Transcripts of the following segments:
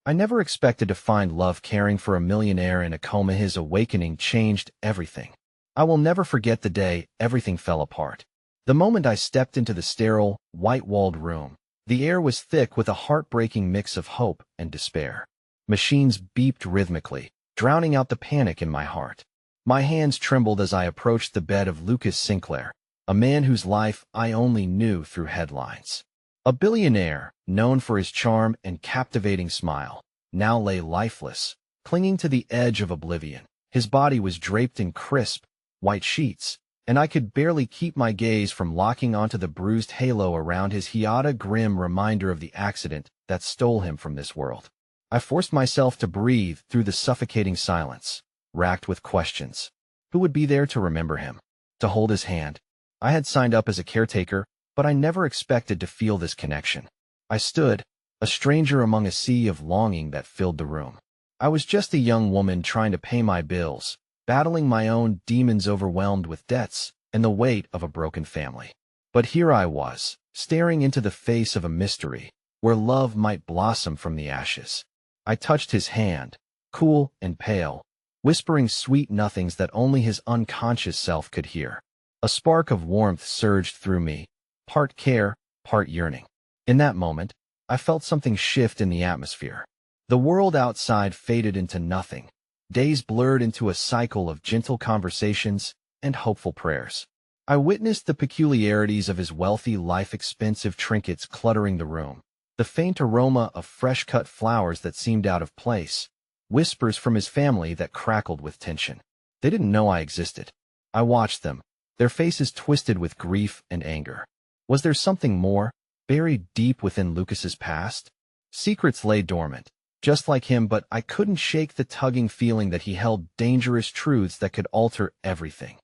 I never expected to find love caring for a millionaire in a coma. His awakening changed everything. I will never forget the day everything fell apart. The moment I stepped into the sterile, white-walled room, the air was thick with a heartbreaking mix of hope and despair. Machines beeped rhythmically, drowning out the panic in my heart. My hands trembled as I approached the bed of Lucas Sinclair, a man whose life I only knew through headlines. A billionaire, known for his charm and captivating smile, now lay lifeless, clinging to the edge of oblivion. His body was draped in crisp, white sheets, and I could barely keep my gaze from locking onto the bruised halo around his head, a grim reminder of the accident that stole him from this world. I forced myself to breathe through the suffocating silence, racked with questions. Who would be there to remember him, to hold his hand? I had signed up as a caretaker, but I never expected to feel this connection. I stood, a stranger among a sea of longing that filled the room. I was just a young woman trying to pay my bills, battling my own demons, overwhelmed with debts and the weight of a broken family. But here I was, staring into the face of a mystery, where love might blossom from the ashes. I touched his hand, cool and pale, whispering sweet nothings that only his unconscious self could hear. A spark of warmth surged through me, part care, part yearning. In that moment, I felt something shift in the atmosphere. The world outside faded into nothing. Days blurred into a cycle of gentle conversations and hopeful prayers. I witnessed the peculiarities of his wealthy life, expensive trinkets cluttering the room, the faint aroma of fresh-cut flowers that seemed out of place, whispers from his family that crackled with tension. They didn't know I existed. I watched them, their faces twisted with grief and anger. Was there something more, buried deep within Lucas's past? Secrets lay dormant, just like him, but I couldn't shake the tugging feeling that he held dangerous truths that could alter everything.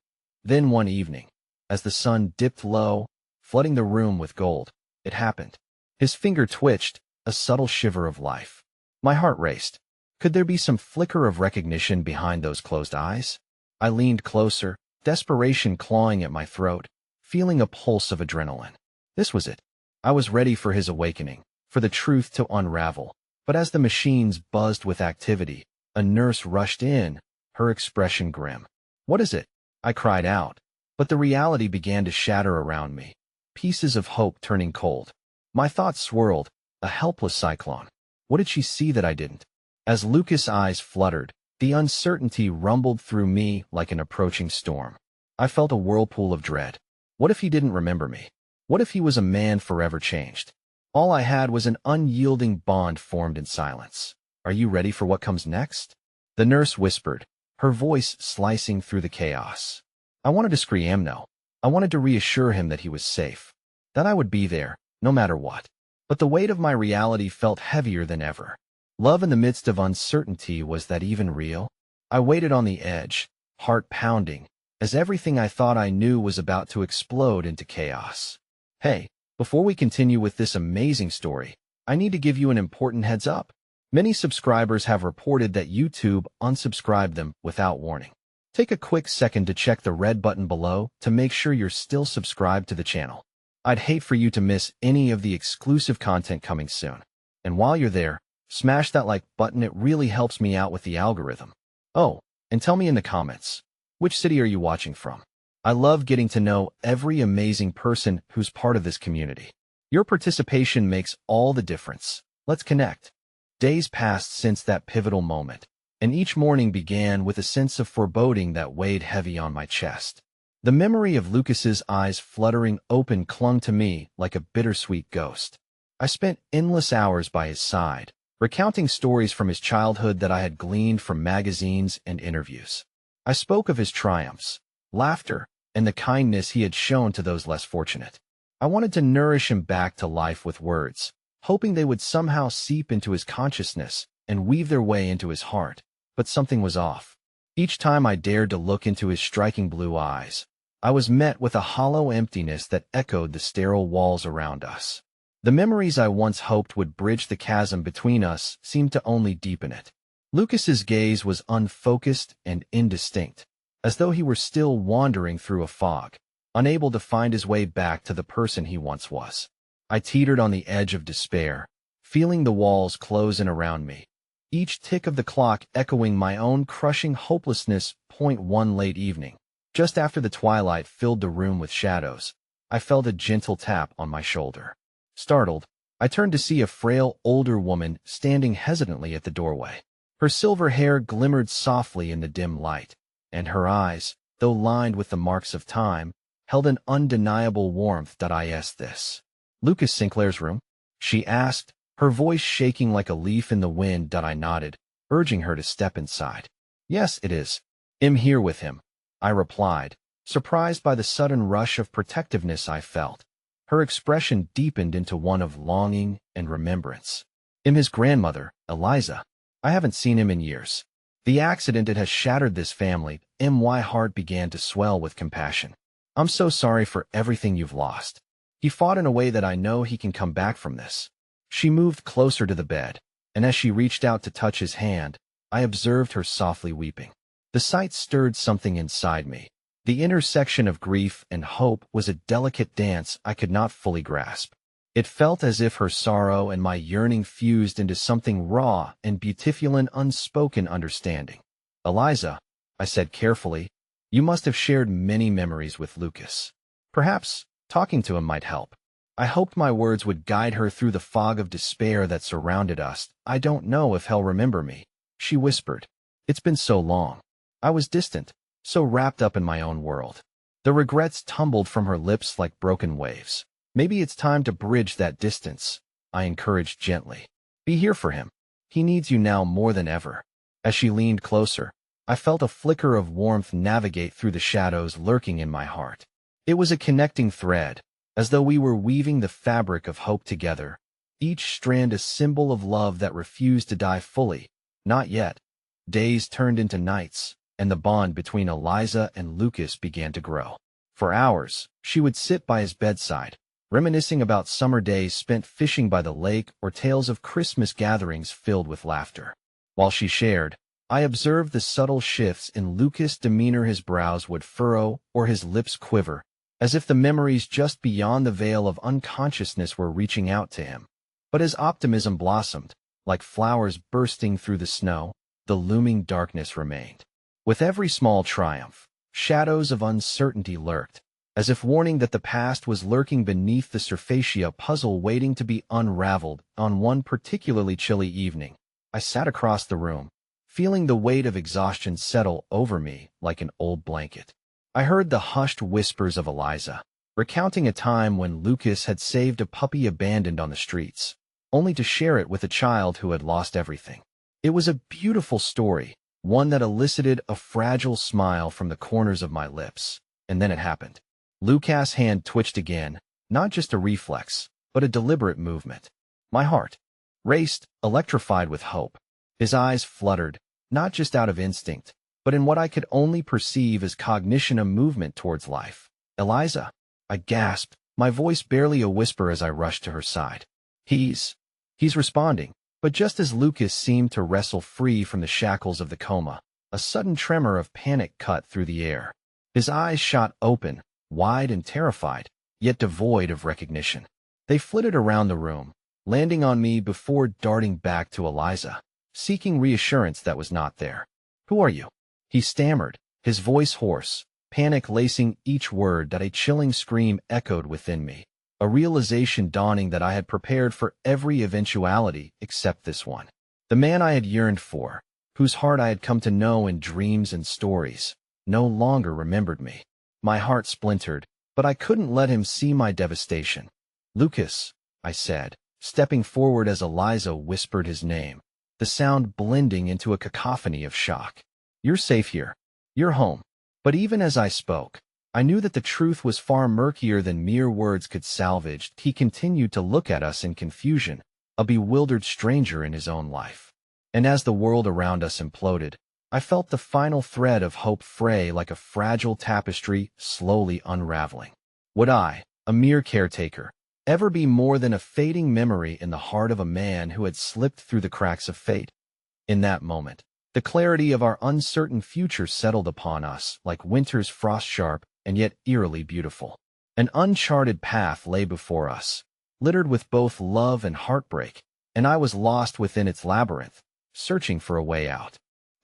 Then one evening, as the sun dipped low, flooding the room with gold, it happened. His finger twitched, a subtle shiver of life. My heart raced. Could there be some flicker of recognition behind those closed eyes? I leaned closer, desperation clawing at my throat, feeling a pulse of adrenaline. This was it. I was ready for his awakening, for the truth to unravel. But as the machines buzzed with activity, a nurse rushed in, her expression grim. "What is it?" I cried out. But the reality began to shatter around me, pieces of hope turning cold. My thoughts swirled, a helpless cyclone. What did she see that I didn't? As Lucas' eyes fluttered, the uncertainty rumbled through me like an approaching storm. I felt a whirlpool of dread. What if he didn't remember me? What if he was a man forever changed? All I had was an unyielding bond formed in silence. "Are you ready for what comes next?" The nurse whispered, her voice slicing through the chaos. I wanted to scream no. I wanted to reassure him that he was safe, that I would be there, no matter what. But the weight of my reality felt heavier than ever. Love in the midst of uncertainty, was that even real? I waited on the edge, heart pounding, as everything I thought I knew was about to explode into chaos. Hey, before we continue with this amazing story, I need to give you an important heads up. Many subscribers have reported that YouTube unsubscribed them without warning. Take a quick second to check the red button below to make sure you're still subscribed to the channel. I'd hate for you to miss any of the exclusive content coming soon. And while you're there, smash that like button. It really helps me out with the algorithm. Oh, and tell me in the comments, which city are you watching from? I love getting to know every amazing person who's part of this community. Your participation makes all the difference. Let's connect. Days passed since that pivotal moment, and each morning began with a sense of foreboding that weighed heavy on my chest. The memory of Lucas's eyes fluttering open clung to me like a bittersweet ghost. I spent endless hours by his side, recounting stories from his childhood that I had gleaned from magazines and interviews. I spoke of his triumphs, laughter, and the kindness he had shown to those less fortunate. I wanted to nourish him back to life with words, hoping they would somehow seep into his consciousness and weave their way into his heart. But something was off. Each time I dared to look into his striking blue eyes, I was met with a hollow emptiness that echoed the sterile walls around us. The memories I once hoped would bridge the chasm between us seemed to only deepen it. Lucas's gaze was unfocused and indistinct, as though he were still wandering through a fog, unable to find his way back to the person he once was. I teetered on the edge of despair, feeling the walls close in around me, each tick of the clock echoing my own crushing hopelessness. One late evening, just after the twilight filled the room with shadows, I felt a gentle tap on my shoulder. Startled, I turned to see a frail, older woman standing hesitantly at the doorway. Her silver hair glimmered softly in the dim light, and her eyes, though lined with the marks of time, held an undeniable warmth. Is this Lucas Sinclair's room? She asked, her voice shaking like a leaf in the wind. I nodded, urging her to step inside. Yes, it is. I'm here with him, I replied, surprised by the sudden rush of protectiveness I felt. Her expression deepened into one of longing and remembrance. I'm his grandmother, Eliza. I haven't seen him in years. The accident that has shattered this family. My heart began to swell with compassion. I'm so sorry for everything you've lost. He fought in a way that I know he can come back from this. She moved closer to the bed, and as she reached out to touch his hand, I observed her softly weeping. The sight stirred something inside me. The intersection of grief and hope was a delicate dance I could not fully grasp. It felt as if her sorrow and my yearning fused into something raw and beautiful, an unspoken understanding. Eliza, I said carefully, you must have shared many memories with Lucas. Perhaps talking to him might help. I hoped my words would guide her through the fog of despair that surrounded us. I don't know if he'll remember me, she whispered. It's been so long. I was distant, so wrapped up in my own world. The regrets tumbled from her lips like broken waves. Maybe it's time to bridge that distance, I encouraged gently. Be here for him. He needs you now more than ever. As she leaned closer, I felt a flicker of warmth navigate through the shadows lurking in my heart. It was a connecting thread, as though we were weaving the fabric of hope together, each strand a symbol of love that refused to die fully. Not yet. Days turned into nights, and the bond between Eliza and Lucas began to grow. For hours, she would sit by his bedside, reminiscing about summer days spent fishing by the lake or tales of Christmas gatherings filled with laughter. While she shared, I observed the subtle shifts in Lucas' demeanor. His brows would furrow or his lips quiver, as if the memories just beyond the veil of unconsciousness were reaching out to him. But as optimism blossomed, like flowers bursting through the snow, the looming darkness remained. With every small triumph, shadows of uncertainty lurked, as if warning that the past was lurking beneath the surface, a puzzle waiting to be unraveled. On one particularly chilly evening, I sat across the room, feeling the weight of exhaustion settle over me like an old blanket. I heard the hushed whispers of Eliza, recounting a time when Lucas had saved a puppy abandoned on the streets, only to share it with a child who had lost everything. It was a beautiful story, one that elicited a fragile smile from the corners of my lips. And then it happened. Lucas' hand twitched again, not just a reflex, but a deliberate movement. My heart raced, electrified with hope. His eyes fluttered, not just out of instinct, but in what I could only perceive as cognition, a movement towards life. Eliza, I gasped, my voice barely a whisper as I rushed to her side. He's responding. But just as Lucas seemed to wrestle free from the shackles of the coma, a sudden tremor of panic cut through the air. His eyes shot open, wide and terrified, yet devoid of recognition. They flitted around the room, landing on me before darting back to Eliza, seeking reassurance that was not there. Who are you? He stammered, his voice hoarse, panic lacing each word. That a chilling scream echoed within me, a realization dawning that I had prepared for every eventuality except this one. The man I had yearned for, whose heart I had come to know in dreams and stories, no longer remembered me. My heart splintered, but I couldn't let him see my devastation. Lucas, I said, stepping forward as Eliza whispered his name, the sound blending into a cacophony of shock. You're safe here. You're home. But even as I spoke, I knew that the truth was far murkier than mere words could salvage. He continued to look at us in confusion, a bewildered stranger in his own life. And as the world around us imploded, I felt the final thread of hope fray like a fragile tapestry slowly unraveling. Would I, a mere caretaker, ever be more than a fading memory in the heart of a man who had slipped through the cracks of fate? In that moment, the clarity of our uncertain future settled upon us like winter's frost-sharp and yet eerily beautiful. An uncharted path lay before us, littered with both love and heartbreak, and I was lost within its labyrinth, searching for a way out.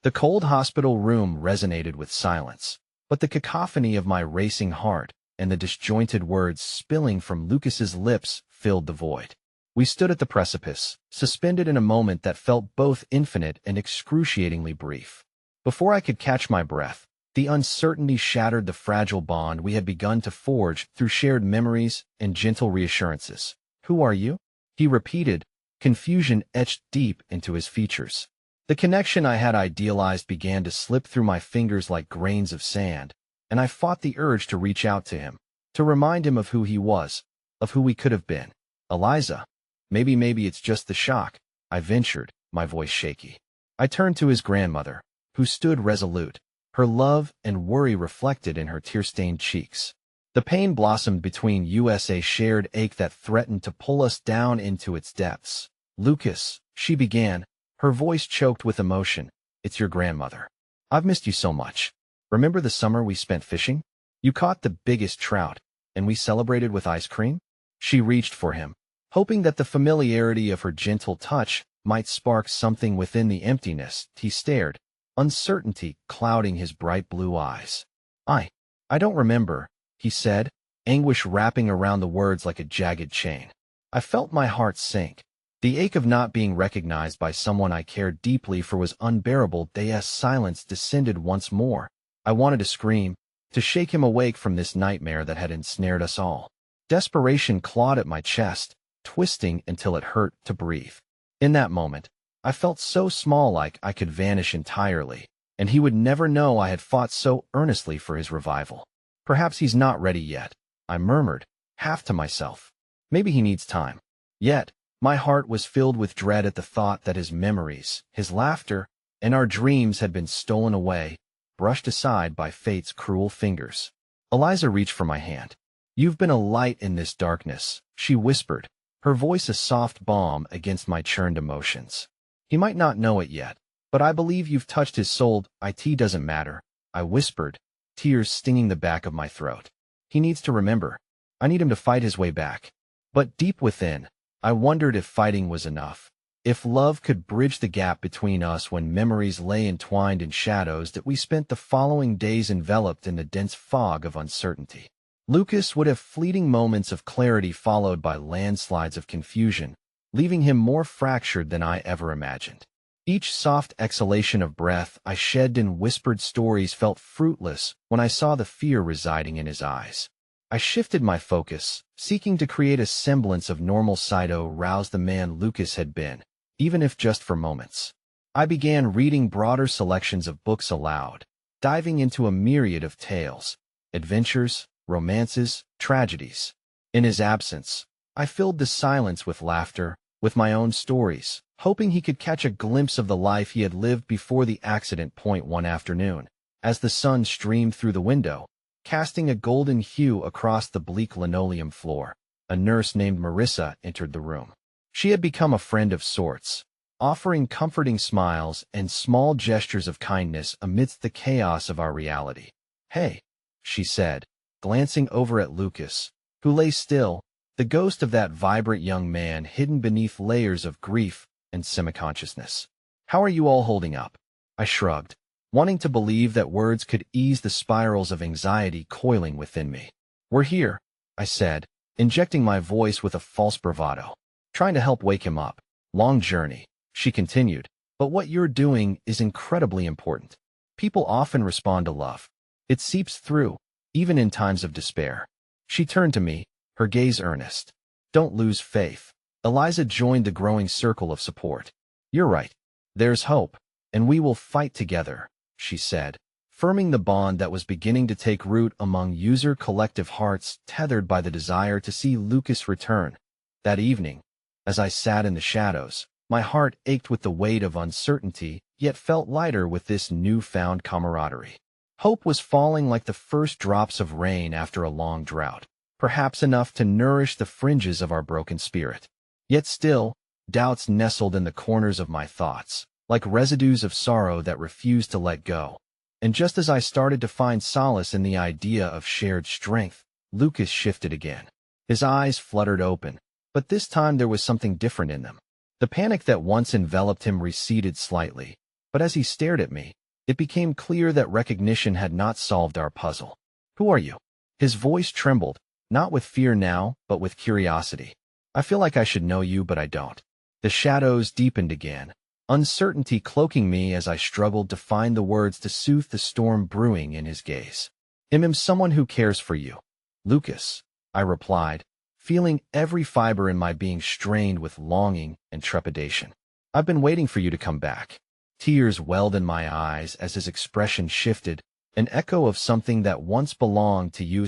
The cold hospital room resonated with silence, but the cacophony of my racing heart and the disjointed words spilling from Lucas's lips filled the void. We stood at the precipice, suspended in a moment that felt both infinite and excruciatingly brief. Before I could catch my breath, the uncertainty shattered the fragile bond we had begun to forge through shared memories and gentle reassurances. "Who are you?" he repeated, confusion etched deep into his features. The connection I had idealized began to slip through my fingers like grains of sand, and I fought the urge to reach out to him, to remind him of who he was, of who we could have been. "Eliza, maybe it's just the shock," I ventured, my voice shaky. I turned to his grandmother, who stood resolute, her love and worry reflected in her tear-stained cheeks. The pain blossomed between us, a shared ache that threatened to pull us down into its depths. "Lucas," she began, her voice choked with emotion, "it's your grandmother. I've missed you so much. Remember the summer we spent fishing? You caught the biggest trout, and we celebrated with ice cream?" She reached for him, hoping that the familiarity of her gentle touch might spark something within the emptiness. He stared, uncertainty clouding his bright blue eyes. I don't remember," he said, anguish wrapping around the words like a jagged chain. I felt my heart sink. The ache of not being recognized by someone I cared deeply for was unbearable. As silence descended once more, I wanted to scream, to shake him awake from this nightmare that had ensnared us all. Desperation clawed at my chest, twisting until it hurt to breathe. In that moment, I felt so small, like I could vanish entirely, and he would never know I had fought so earnestly for his revival. "Perhaps he's not ready yet," I murmured, half to myself. "Maybe he needs time." Yet, my heart was filled with dread at the thought that his memories, his laughter, and our dreams had been stolen away, brushed aside by fate's cruel fingers. Eliza reached for my hand. "You've been a light in this darkness," she whispered, her voice a soft balm against my churned emotions. "He might not know it yet, but I believe you've touched his soul." "It doesn't matter," I whispered, tears stinging the back of my throat. "He needs to remember. I need him to fight his way back." But deep within, I wondered if fighting was enough. If love could bridge the gap between us when memories lay entwined in shadows that we spent the following days enveloped in the dense fog of uncertainty. Lucas would have fleeting moments of clarity followed by landslides of confusion, leaving him more fractured than I ever imagined. Each soft exhalation of breath I shed in whispered stories felt fruitless when I saw the fear residing in his eyes. I shifted my focus, seeking to create a semblance of normal sight to rouse the man Lucas had been, even if just for moments. I began reading broader selections of books aloud, diving into a myriad of tales, adventures, romances, tragedies. In his absence, I filled the silence with laughter, with my own stories, hoping he could catch a glimpse of the life he had lived before the accident. One afternoon, as the sun streamed through the window, casting a golden hue across the bleak linoleum floor, a nurse named Marissa entered the room. She had become a friend of sorts, offering comforting smiles and small gestures of kindness amidst the chaos of our reality. "Hey," she said, glancing over at Lucas, who lay still, the ghost of that vibrant young man hidden beneath layers of grief and semi-consciousness. "How are you all holding up?" I shrugged, wanting to believe that words could ease the spirals of anxiety coiling within me. "We're here," I said, injecting my voice with a false bravado, trying to help wake him up. "Long journey," she continued, "but what you're doing is incredibly important. People often respond to love. It seeps through, even in times of despair." She turned to me, her gaze earnest. "Don't lose faith." Eliza joined the growing circle of support. "You're right. There's hope, and we will fight together," she said, firming the bond that was beginning to take root among collective hearts tethered by the desire to see Lucas return. That evening, as I sat in the shadows, my heart ached with the weight of uncertainty, yet felt lighter with this newfound camaraderie. Hope was falling like the first drops of rain after a long drought, perhaps enough to nourish the fringes of our broken spirit. Yet still, doubts nestled in the corners of my thoughts, like residues of sorrow that refused to let go. And just as I started to find solace in the idea of shared strength, Lucas shifted again. His eyes fluttered open, but this time there was something different in them. The panic that once enveloped him receded slightly, but as he stared at me, it became clear that recognition had not solved our puzzle. "Who are you?" His voice trembled, not with fear now, but with curiosity. "I feel like I should know you, but I don't." The shadows deepened again, uncertainty cloaking me as I struggled to find the words to soothe the storm brewing in his gaze. "I'm someone who cares for you, Lucas," I replied, feeling every fiber in my being strained with longing and trepidation. "I've been waiting for you to come back." Tears welled in my eyes as his expression shifted, an echo of something that once belonged to you,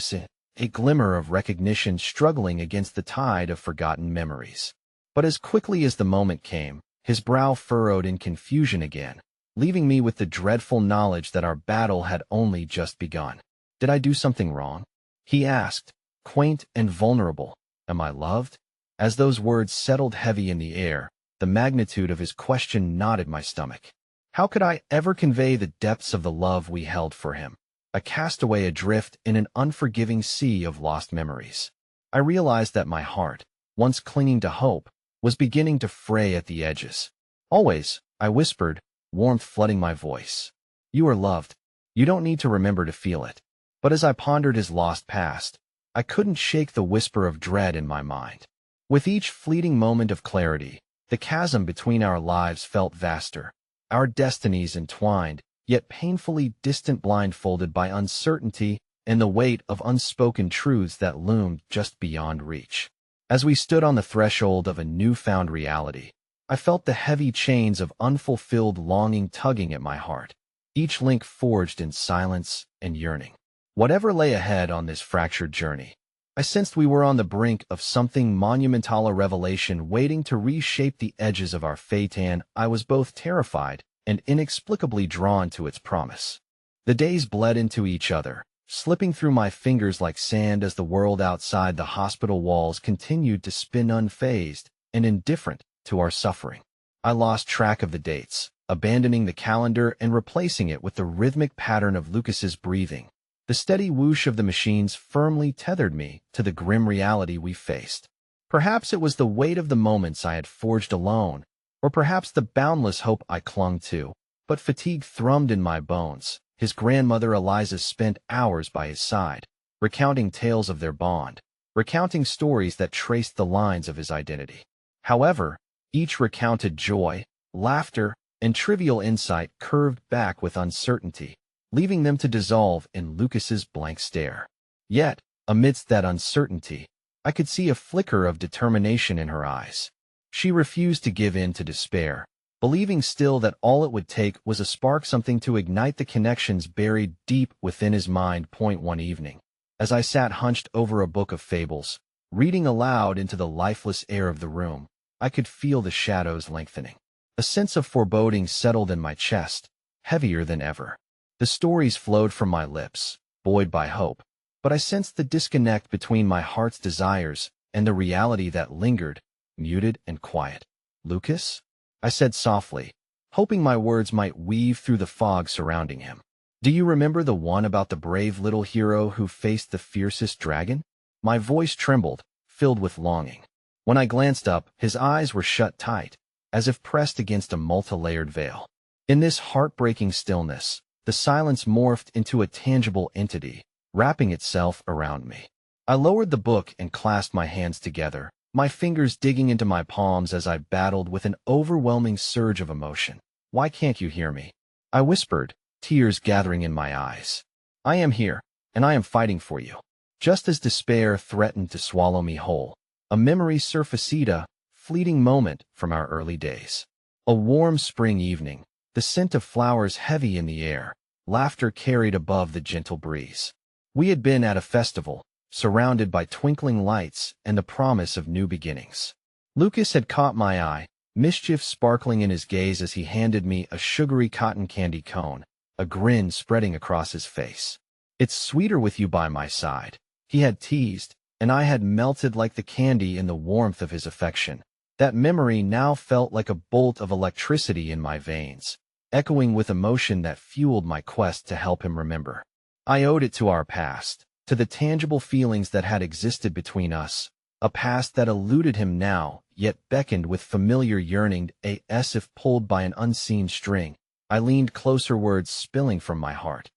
a glimmer of recognition struggling against the tide of forgotten memories. But as quickly as the moment came, his brow furrowed in confusion again, leaving me with the dreadful knowledge that our battle had only just begun. "Did I do something wrong?" he asked, quaint and vulnerable. "Am I loved?" As those words settled heavy in the air, the magnitude of his question knotted my stomach. How could I ever convey the depths of the love we held for him? A castaway adrift in an unforgiving sea of lost memories. I realized that my heart, once clinging to hope, was beginning to fray at the edges. "Always," I whispered, warmth flooding my voice. "You are loved. You don't need to remember to feel it." But as I pondered his lost past, I couldn't shake the whisper of dread in my mind. With each fleeting moment of clarity, the chasm between our lives felt vaster, our destinies entwined, yet painfully distant, blindfolded by uncertainty and the weight of unspoken truths that loomed just beyond reach. As we stood on the threshold of a newfound reality, I felt the heavy chains of unfulfilled longing tugging at my heart, each link forged in silence and yearning. Whatever lay ahead on this fractured journey, I sensed we were on the brink of something monumental, a revelation waiting to reshape the edges of our fate, and I was both terrified and inexplicably drawn to its promise. The days bled into each other, slipping through my fingers like sand as the world outside the hospital walls continued to spin unfazed and indifferent to our suffering. I lost track of the dates, abandoning the calendar and replacing it with the rhythmic pattern of Lucas's breathing. The steady whoosh of the machines firmly tethered me to the grim reality we faced. Perhaps it was the weight of the moments I had forged alone, or perhaps the boundless hope I clung to, but fatigue thrummed in my bones. His grandmother Eliza spent hours by his side, recounting tales of their bond, recounting stories that traced the lines of his identity. However, each recounted joy, laughter, and trivial insight curved back with uncertainty, leaving them to dissolve in Lucas's blank stare. Yet, amidst that uncertainty, I could see a flicker of determination in her eyes. She refused to give in to despair, believing still that all it would take was a spark, something to ignite the connections buried deep within his mind. One evening, as I sat hunched over a book of fables, reading aloud into the lifeless air of the room, I could feel the shadows lengthening. A sense of foreboding settled in my chest, heavier than ever. The stories flowed from my lips, buoyed by hope, but I sensed the disconnect between my heart's desires and the reality that lingered, muted and quiet. "Lucas?" I said softly, hoping my words might weave through the fog surrounding him. "Do you remember the one about the brave little hero who faced the fiercest dragon?" My voice trembled, filled with longing. When I glanced up, his eyes were shut tight, as if pressed against a multi-layered veil. In this heartbreaking stillness, the silence morphed into a tangible entity, wrapping itself around me. I lowered the book and clasped my hands together, my fingers digging into my palms as I battled with an overwhelming surge of emotion. "Why can't you hear me?" I whispered, tears gathering in my eyes. "I am here, and I am fighting for you." Just as despair threatened to swallow me whole, a memory surfaced, a fleeting moment from our early days. A warm spring evening, the scent of flowers heavy in the air, laughter carried above the gentle breeze. We had been at a festival, surrounded by twinkling lights and the promise of new beginnings. Lucas had caught my eye, mischief sparkling in his gaze as he handed me a sugary cotton candy cone, a grin spreading across his face. "It's sweeter with you by my side," he had teased, and I had melted like the candy in the warmth of his affection. That memory now felt like a bolt of electricity in my veins, echoing with emotion that fueled my quest to help him remember. I owed it to our past, to the tangible feelings that had existed between us, a past that eluded him now, yet beckoned with familiar yearning, as if pulled by an unseen string. I leaned closer, words spilling from my heart.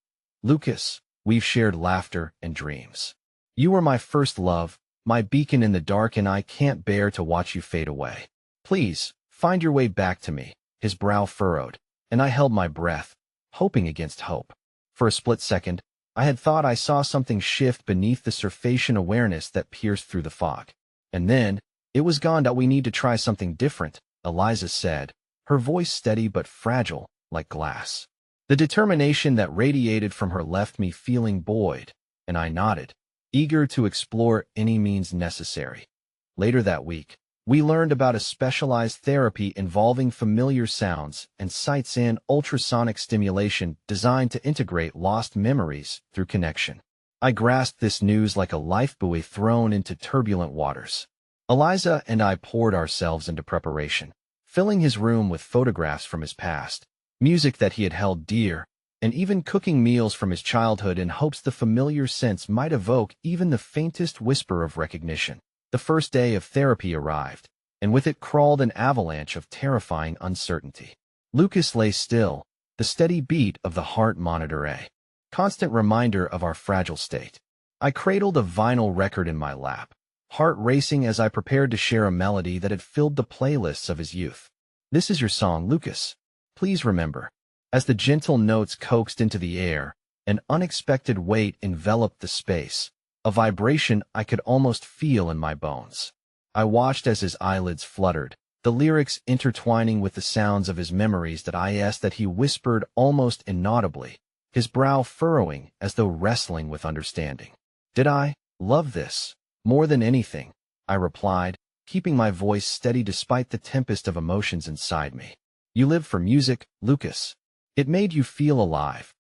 Lucas, we've shared laughter and dreams. You were my first love, my beacon in the dark, and I can't bear to watch you fade away. Please, find your way back to me. His brow furrowed, and I held my breath, hoping against hope. For a split second, I had thought I saw something shift beneath the Surfacian awareness that pierced through the fog. And then, it was gone. We need to try something different, Eliza said, her voice steady but fragile, like glass. The determination that radiated from her left me feeling buoyed, and I nodded, eager to explore any means necessary. Later that week, we learned about a specialized therapy involving familiar sounds and sights and ultrasonic stimulation designed to integrate lost memories through connection. I grasped this news like a lifebuoy thrown into turbulent waters. Eliza and I poured ourselves into preparation, filling his room with photographs from his past, music that he had held dear, and even cooking meals from his childhood in hopes the familiar scents might evoke even the faintest whisper of recognition. The first day of therapy arrived, and with it crawled an avalanche of terrifying uncertainty. Lucas lay still, the steady beat of the heart monitor a constant reminder of our fragile state. I cradled a vinyl record in my lap, heart racing as I prepared to share a melody that had filled the playlists of his youth. This is your song, Lucas. Please remember. As the gentle notes coaxed into the air, an unexpected weight enveloped the space, a vibration I could almost feel in my bones. I watched as his eyelids fluttered, the lyrics intertwining with the sounds of his memories that he whispered almost inaudibly, his brow furrowing as though wrestling with understanding. Did I love this more than anything? I replied, keeping my voice steady despite the tempest of emotions inside me. You lived for music, Lucas. It made you feel alive.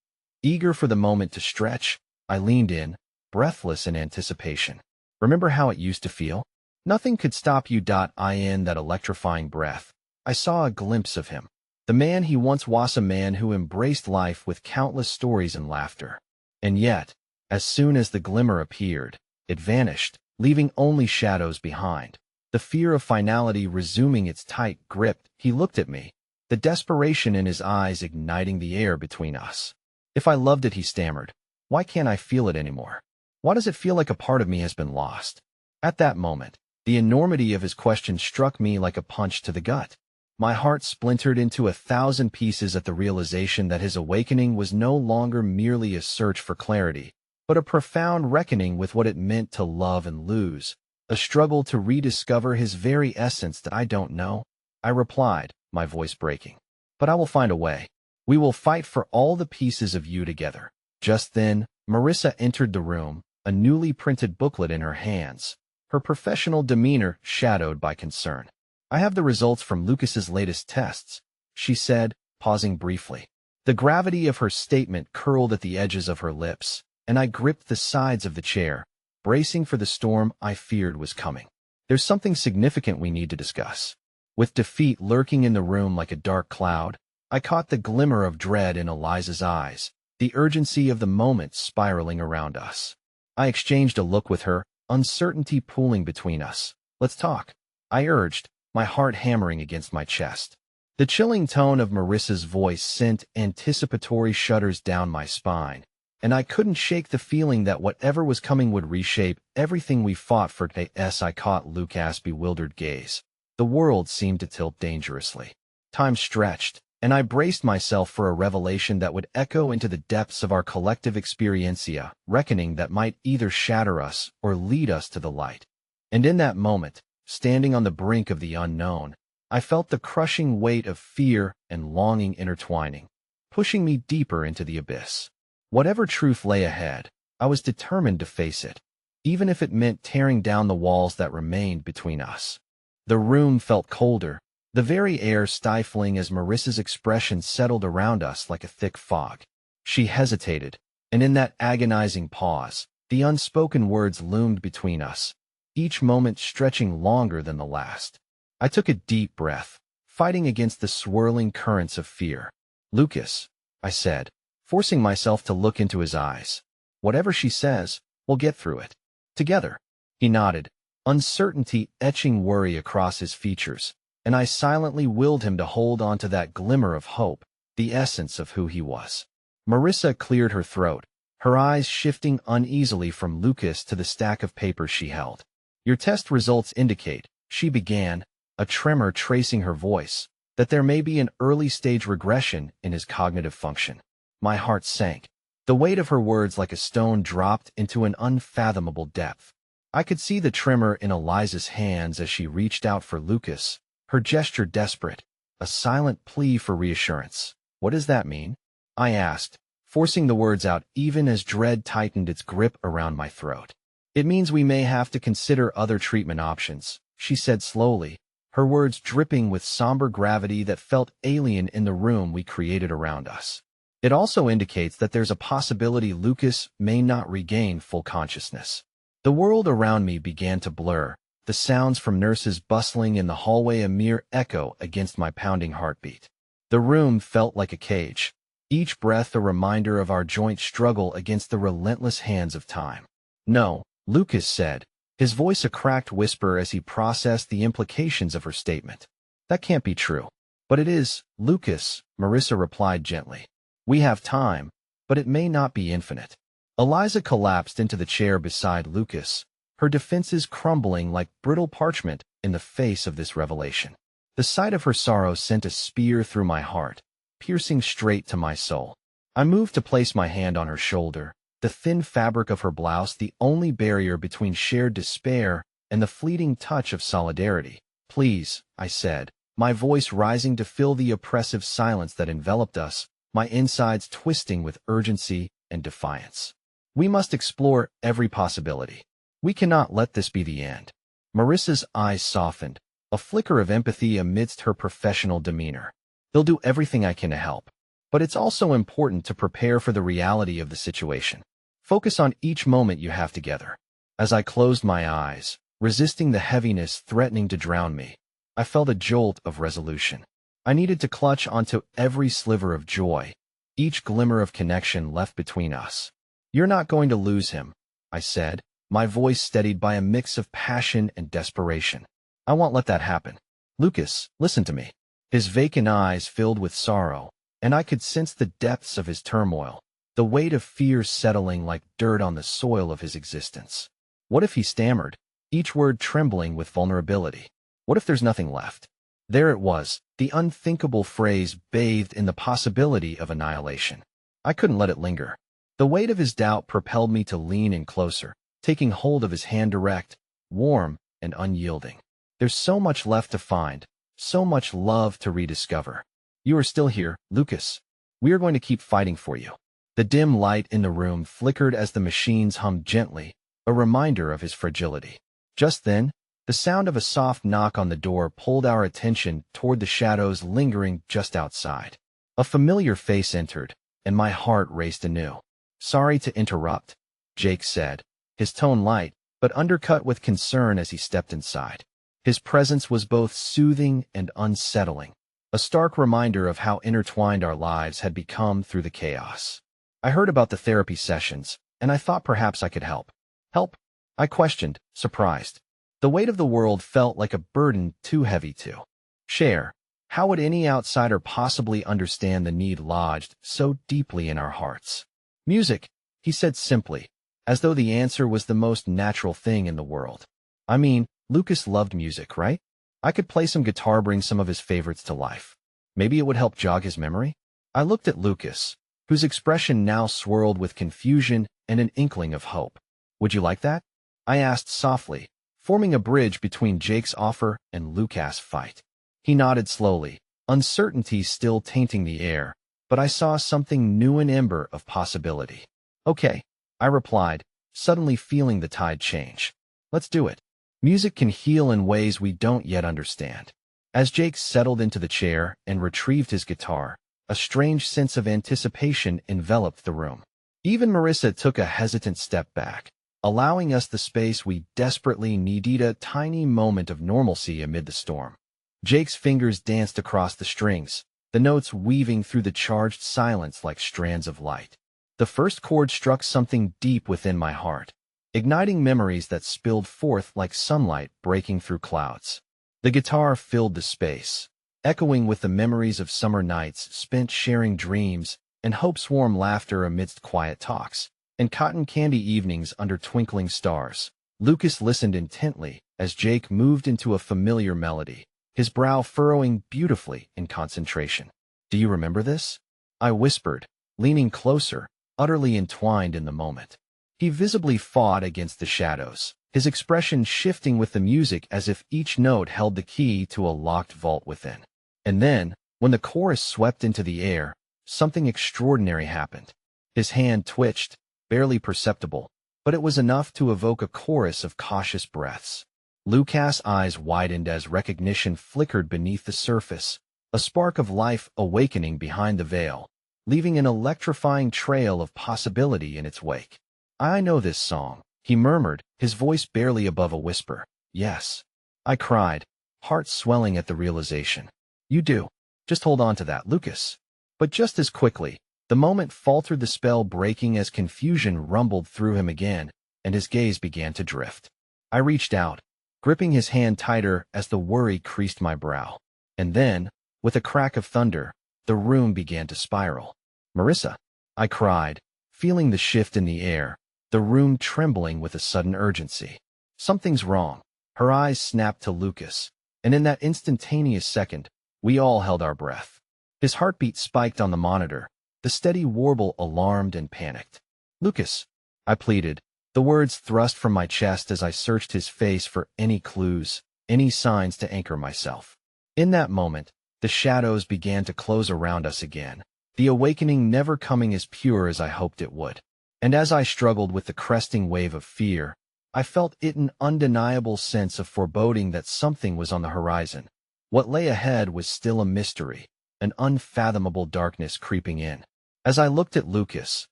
Eager for the moment to stretch, I leaned in, breathless in anticipation. Remember how it used to feel? Nothing could stop you. In that electrifying breath, I saw a glimpse of him. The man he once was, a man who embraced life with countless stories and laughter. And yet, as soon as the glimmer appeared, it vanished, leaving only shadows behind. The fear of finality resuming its tight grip, he looked at me, the desperation in his eyes igniting the air between us. If I loved it, he stammered, why can't I feel it anymore? Why does it feel like a part of me has been lost? At that moment, the enormity of his question struck me like a punch to the gut. My heart splintered into 1,000 pieces at the realization that his awakening was no longer merely a search for clarity, but a profound reckoning with what it meant to love and lose, a struggle to rediscover his very essence. That I don't know, I replied, my voice breaking. But I will find a way. We will fight for all the pieces of you together. Just then, Marissa entered the room, a newly printed booklet in her hands, her professional demeanor shadowed by concern. I have the results from Lucas's latest tests, she said, pausing briefly. The gravity of her statement curled at the edges of her lips, and I gripped the sides of the chair, bracing for the storm I feared was coming. There's something significant we need to discuss. With defeat lurking in the room like a dark cloud, I caught the glimmer of dread in Eliza's eyes, the urgency of the moment spiraling around us. I exchanged a look with her, uncertainty pooling between us. Let's talk, I urged, my heart hammering against my chest. The chilling tone of Marissa's voice sent anticipatory shudders down my spine, and I couldn't shake the feeling that whatever was coming would reshape everything we fought for. I caught Lucas' bewildered gaze. The world seemed to tilt dangerously. Time stretched, and I braced myself for a revelation that would echo into the depths of our collective experientia, reckoning that might either shatter us or lead us to the light. And in that moment, standing on the brink of the unknown, I felt the crushing weight of fear and longing intertwining, pushing me deeper into the abyss. Whatever truth lay ahead, I was determined to face it, even if it meant tearing down the walls that remained between us. The room felt colder, the very air stifling as Marissa's expression settled around us like a thick fog. She hesitated, and in that agonizing pause, the unspoken words loomed between us, each moment stretching longer than the last. I took a deep breath, fighting against the swirling currents of fear. Lucas, I said, forcing myself to look into his eyes. Whatever she says, we'll get through it. Together. He nodded, uncertainty etching worry across his features, and I silently willed him to hold on to that glimmer of hope, the essence of who he was. Marissa cleared her throat, her eyes shifting uneasily from Lucas to the stack of papers she held. Your test results indicate, she began, a tremor tracing her voice, that there may be an early-stage regression in his cognitive function. My heart sank. The weight of her words like a stone dropped into an unfathomable depth. I could see the tremor in Eliza's hands as she reached out for Lucas, her gesture desperate, a silent plea for reassurance. What does that mean? I asked, forcing the words out even as dread tightened its grip around my throat. It means we may have to consider other treatment options, she said slowly, her words dripping with somber gravity that felt alien in the room we created around us. It also indicates that there's a possibility Lucas may not regain full consciousness. The world around me began to blur, the sounds from nurses bustling in the hallway a mere echo against my pounding heartbeat. The room felt like a cage, each breath a reminder of our joint struggle against the relentless hands of time. No, Lucas said, his voice a cracked whisper as he processed the implications of her statement. That can't be true. But it is, Lucas, Marissa replied gently. We have time, but it may not be infinite. Eliza collapsed into the chair beside Lucas, her defenses crumbling like brittle parchment in the face of this revelation. The sight of her sorrow sent a spear through my heart, piercing straight to my soul. I moved to place my hand on her shoulder, the thin fabric of her blouse the only barrier between shared despair and the fleeting touch of solidarity. Please, I said, my voice rising to fill the oppressive silence that enveloped us, my insides twisting with urgency and defiance. We must explore every possibility. We cannot let this be the end. Marissa's eyes softened, a flicker of empathy amidst her professional demeanor. They'll do everything I can to help. But it's also important to prepare for the reality of the situation. Focus on each moment you have together. As I closed my eyes, resisting the heaviness threatening to drown me, I felt a jolt of resolution. I needed to clutch onto every sliver of joy, each glimmer of connection left between us. You're not going to lose him, I said, my voice steadied by a mix of passion and desperation. I won't let that happen. Lucas, listen to me. His vacant eyes filled with sorrow, and I could sense the depths of his turmoil, the weight of fear settling like dirt on the soil of his existence. What if he stammered, each word trembling with vulnerability? What if there's nothing left? There it was, the unthinkable phrase bathed in the possibility of annihilation. I couldn't let it linger. The weight of his doubt propelled me to lean in closer, taking hold of his hand direct, warm, and unyielding. There's so much left to find, so much love to rediscover. You are still here, Lucas. We are going to keep fighting for you. The dim light in the room flickered as the machines hummed gently, a reminder of his fragility. Just then, the sound of a soft knock on the door pulled our attention toward the shadows lingering just outside. A familiar face entered, and my heart raced anew. Sorry to interrupt, Jake said, his tone light, but undercut with concern as he stepped inside. His presence was both soothing and unsettling, a stark reminder of how intertwined our lives had become through the chaos. I heard about the therapy sessions, and I thought perhaps I could help. Help? I questioned, surprised. The weight of the world felt like a burden too heavy to share. How would any outsider possibly understand the need lodged so deeply in our hearts? Music, he said simply, as though the answer was the most natural thing in the world. I mean, Lucas loved music, right? I could play some guitar, bring some of his favorites to life. Maybe it would help jog his memory? I looked at Lucas, whose expression now swirled with confusion and an inkling of hope. Would you like that? I asked softly, forming a bridge between Jake's offer and Lucas' fight. He nodded slowly, uncertainty still tainting the air, but I saw something new in ember of possibility. Okay, I replied, suddenly feeling the tide change. Let's do it. Music can heal in ways we don't yet understand. As Jake settled into the chair and retrieved his guitar, a strange sense of anticipation enveloped the room. Even Marissa took a hesitant step back, allowing us the space we desperately needed, a tiny moment of normalcy amid the storm. Jake's fingers danced across the strings, the notes weaving through the charged silence like strands of light. The first chord struck something deep within my heart, igniting memories that spilled forth like sunlight breaking through clouds. The guitar filled the space, echoing with the memories of summer nights spent sharing dreams and hope's warm laughter amidst quiet talks, and cotton candy evenings under twinkling stars. Lucas listened intently as Jake moved into a familiar melody, his brow furrowing beautifully in concentration. "Do you remember this?" I whispered, leaning closer, utterly entwined in the moment. He visibly fought against the shadows, his expression shifting with the music as if each note held the key to a locked vault within. And then, when the chorus swept into the air, something extraordinary happened. His hand twitched, barely perceptible, but it was enough to evoke a chorus of cautious breaths. Lucas' eyes widened as recognition flickered beneath the surface, a spark of life awakening behind the veil, leaving an electrifying trail of possibility in its wake. "I know this song," he murmured, his voice barely above a whisper. "Yes," I cried, heart swelling at the realization. "You do. Just hold on to that, Lucas." But just as quickly, the moment faltered, the spell breaking as confusion rumbled through him again, and his gaze began to drift. I reached out, gripping his hand tighter as the worry creased my brow. And then, with a crack of thunder, the room began to spiral. "Marissa," I cried, feeling the shift in the air, the room trembling with a sudden urgency. "Something's wrong." Her eyes snapped to Lucas, and in that instantaneous second, we all held our breath. His heartbeat spiked on the monitor, the steady warble alarmed and panicked. "Lucas," I pleaded, the words thrust from my chest as I searched his face for any clues, any signs to anchor myself. In that moment, the shadows began to close around us again, the awakening never coming as pure as I hoped it would. And as I struggled with the cresting wave of fear, I felt an undeniable sense of foreboding that something was on the horizon. What lay ahead was still a mystery, an unfathomable darkness creeping in. As I looked at Lucas,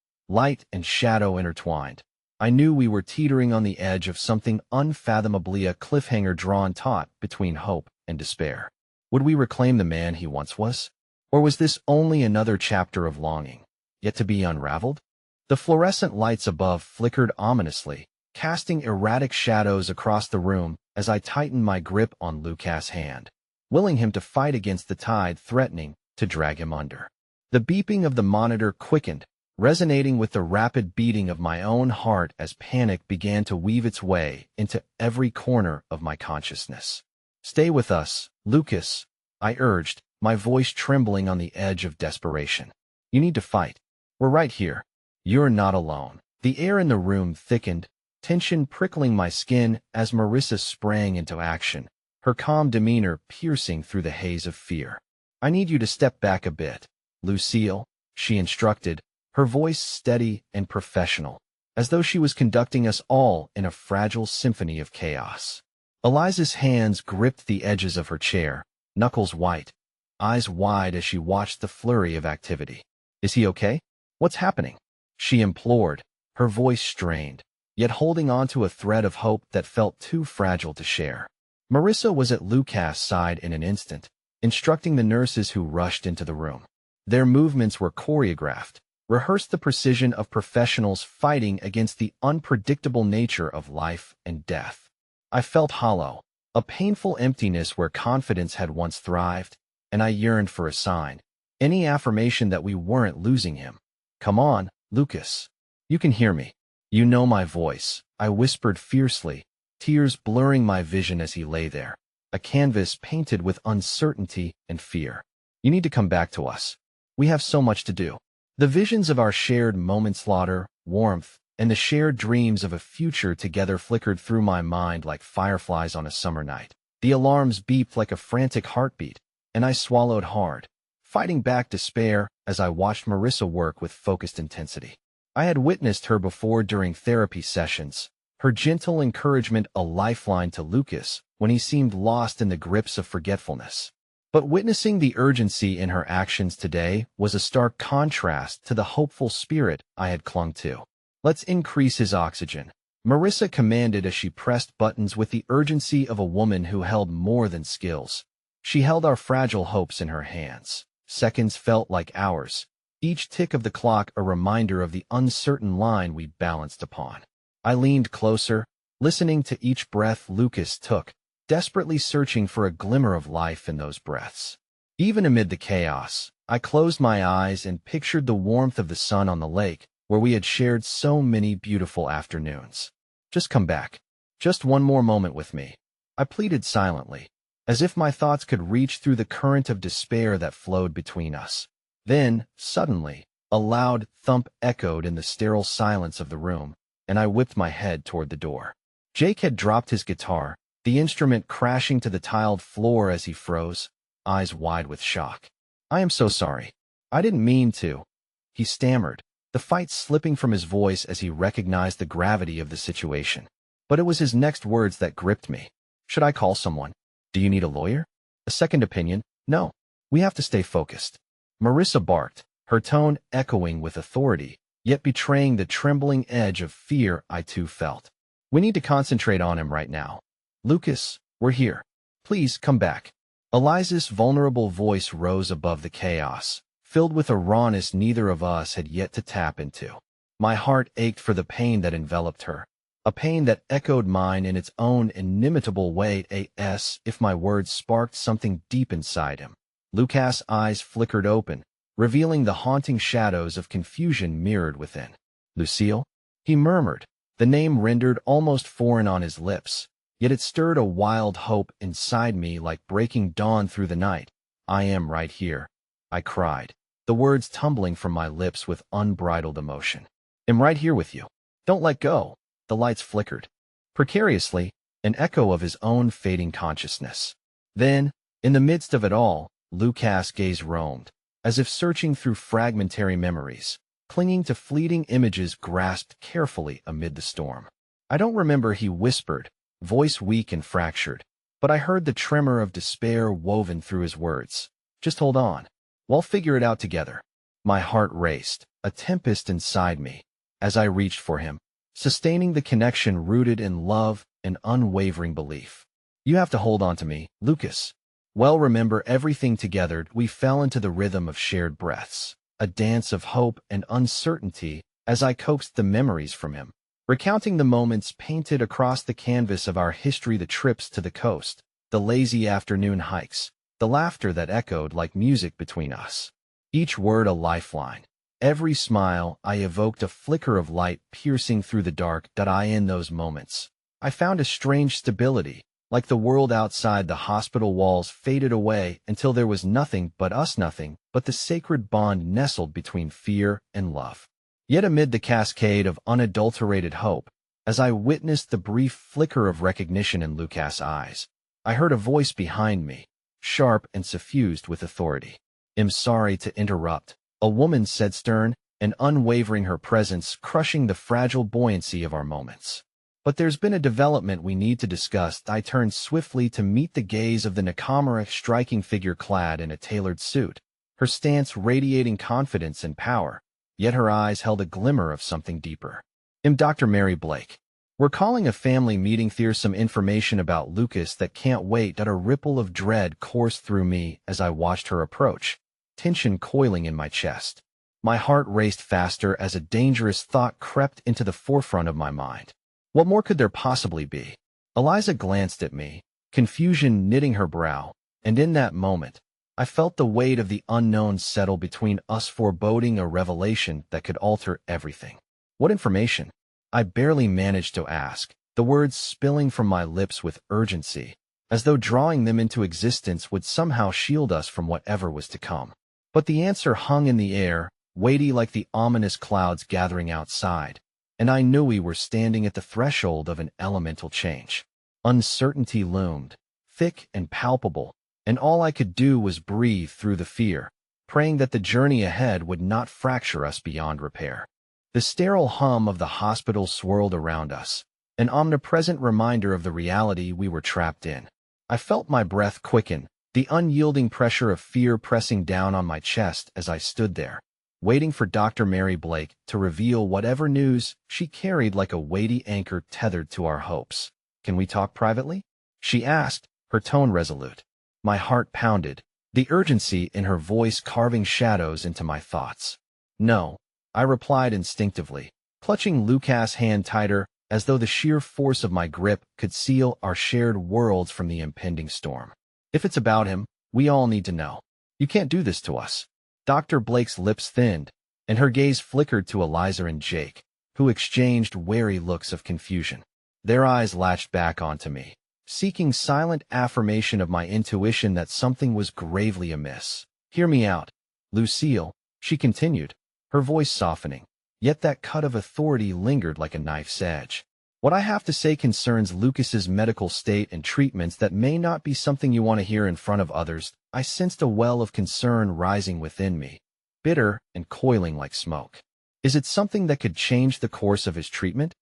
light and shadow intertwined, I knew we were teetering on the edge of something unfathomably, a cliffhanger drawn taut between hope and despair. Would we reclaim the man he once was? Or was this only another chapter of longing, yet to be unraveled? The fluorescent lights above flickered ominously, casting erratic shadows across the room as I tightened my grip on Lucas' hand, willing him to fight against the tide threatening to drag him under. The beeping of the monitor quickened, resonating with the rapid beating of my own heart as panic began to weave its way into every corner of my consciousness. "Stay with us, Lucas," I urged, my voice trembling on the edge of desperation. "You need to fight. We're right here. You're not alone." The air in the room thickened, tension prickling my skin as Marissa sprang into action, her calm demeanor piercing through the haze of fear. "I need you to step back a bit, Lucille," she instructed, her voice steady and professional, as though she was conducting us all in a fragile symphony of chaos. Eliza's hands gripped the edges of her chair, knuckles white, eyes wide as she watched the flurry of activity. "Is he okay? What's happening?" she implored, her voice strained, yet holding on to a thread of hope that felt too fragile to share. Marissa was at Lucas' side in an instant, instructing the nurses who rushed into the room. Their movements were choreographed, rehearsed the precision of professionals fighting against the unpredictable nature of life and death. I felt hollow, a painful emptiness where confidence had once thrived, and I yearned for a sign, any affirmation that we weren't losing him. "Come on, Lucas. You can hear me. You know my voice," I whispered fiercely, tears blurring my vision as he lay there, a canvas painted with uncertainty and fear. "You need to come back to us. We have so much to do." The visions of our shared moments, laughter, warmth, and the shared dreams of a future together flickered through my mind like fireflies on a summer night. The alarms beeped like a frantic heartbeat, and I swallowed hard, fighting back despair as I watched Marissa work with focused intensity. I had witnessed her before during therapy sessions, her gentle encouragement a lifeline to Lucas when he seemed lost in the grips of forgetfulness. But witnessing the urgency in her actions today was a stark contrast to the hopeful spirit I had clung to. "Let's increase his oxygen," Marissa commanded as she pressed buttons with the urgency of a woman who held more than skills. She held our fragile hopes in her hands. Seconds felt like hours, each tick of the clock a reminder of the uncertain line we balanced upon. I leaned closer, listening to each breath Lucas took, desperately searching for a glimmer of life in those breaths. Even amid the chaos, I closed my eyes and pictured the warmth of the sun on the lake, where we had shared so many beautiful afternoons. Just come back. Just one more moment with me. I pleaded silently, as if my thoughts could reach through the current of despair that flowed between us. Then, suddenly, a loud thump echoed in the sterile silence of the room, and I whipped my head toward the door. Jake had dropped his guitar, the instrument crashing to the tiled floor as he froze, eyes wide with shock. "I am so sorry. I didn't mean to," he stammered, the fight slipping from his voice as he recognized the gravity of the situation. But it was his next words that gripped me. "Should I call someone? Do you need a lawyer? A second opinion? No. We have to stay focused." Marissa barked, her tone echoing with authority, yet betraying the trembling edge of fear I too felt. "We need to concentrate on him right now. Lucas, we're here. Please come back." Eliza's vulnerable voice rose above the chaos, filled with a rawness neither of us had yet to tap into. My heart ached for the pain that enveloped her, a pain that echoed mine in its own inimitable way. If my words sparked something deep inside him. Lucas' eyes flickered open, revealing the haunting shadows of confusion mirrored within. "Lucille?" he murmured, the name rendered almost foreign on his lips, yet it stirred a wild hope inside me like breaking dawn through the night. "I am right here," I cried, the words tumbling from my lips with unbridled emotion. "I'm right here with you. Don't let go." The lights flickered precariously, an echo of his own fading consciousness. Then, in the midst of it all, Lucas' gaze roamed, as if searching through fragmentary memories, clinging to fleeting images grasped carefully amid the storm. "I don't remember," he whispered, voice weak and fractured, but I heard the tremor of despair woven through his words. "Just hold on. We'll figure it out together." My heart raced, a tempest inside me, as I reached for him, sustaining the connection rooted in love and unwavering belief. "You have to hold on to me, Lucas." Well, remember everything together. We fell into the rhythm of shared breaths, a dance of hope and uncertainty as I coaxed the memories from him, recounting the moments painted across the canvas of our history, the trips to the coast, the lazy afternoon hikes, the laughter that echoed like music between us. Each word a lifeline. Every smile I evoked a flicker of light piercing through the dark. In those moments, I found a strange stability, like the world outside the hospital walls faded away until there was nothing but us, nothing but the sacred bond nestled between fear and love. Yet amid the cascade of unadulterated hope, as I witnessed the brief flicker of recognition in Lucas' eyes, I heard a voice behind me, sharp and suffused with authority. "I'm sorry to interrupt," a woman said, stern and unwavering, her presence crushing the fragile buoyancy of our moments. "But there's been a development we need to discuss." I turned swiftly to meet the gaze of the Nakamura, striking figure clad in a tailored suit, her stance radiating confidence and power, yet her eyes held a glimmer of something deeper. "I'm Dr. Mary Blake. We're calling a family meeting. There's some information about Lucas that can't wait." A ripple of dread coursed through me as I watched her approach, tension coiling in my chest. My heart raced faster as a dangerous thought crept into the forefront of my mind. What more could there possibly be? Eliza glanced at me, confusion knitting her brow, and in that moment, I felt the weight of the unknown settle between us, foreboding a revelation that could alter everything. "What information?" I barely managed to ask, the words spilling from my lips with urgency, as though drawing them into existence would somehow shield us from whatever was to come. But the answer hung in the air, weighty like the ominous clouds gathering outside, and I knew we were standing at the threshold of an elemental change. Uncertainty loomed, thick and palpable, and all I could do was breathe through the fear, praying that the journey ahead would not fracture us beyond repair. The sterile hum of the hospital swirled around us, an omnipresent reminder of the reality we were trapped in. I felt my breath quicken, the unyielding pressure of fear pressing down on my chest as I stood there, waiting for Dr. Mary Blake to reveal whatever news she carried like a weighty anchor tethered to our hopes. "Can we talk privately?" she asked, her tone resolute. My heart pounded, the urgency in her voice carving shadows into my thoughts. "No," I replied instinctively, clutching Lucas' hand tighter. as though the sheer force of my grip could seal our shared worlds from the impending storm. If it's about him, we all need to know. You can't do this to us. Dr. Blake's lips thinned, and her gaze flickered to Eliza and Jake, who exchanged wary looks of confusion. Their eyes latched back onto me, seeking silent affirmation of my intuition that something was gravely amiss. Hear me out, Lucille, she continued, her voice softening, yet that cut of authority lingered like a knife's edge. What I have to say concerns Lucas's medical state and treatments that may not be something you want to hear in front of others. I sensed a well of concern rising within me, bitter and coiling like smoke. Is it something that could change the course of his treatment?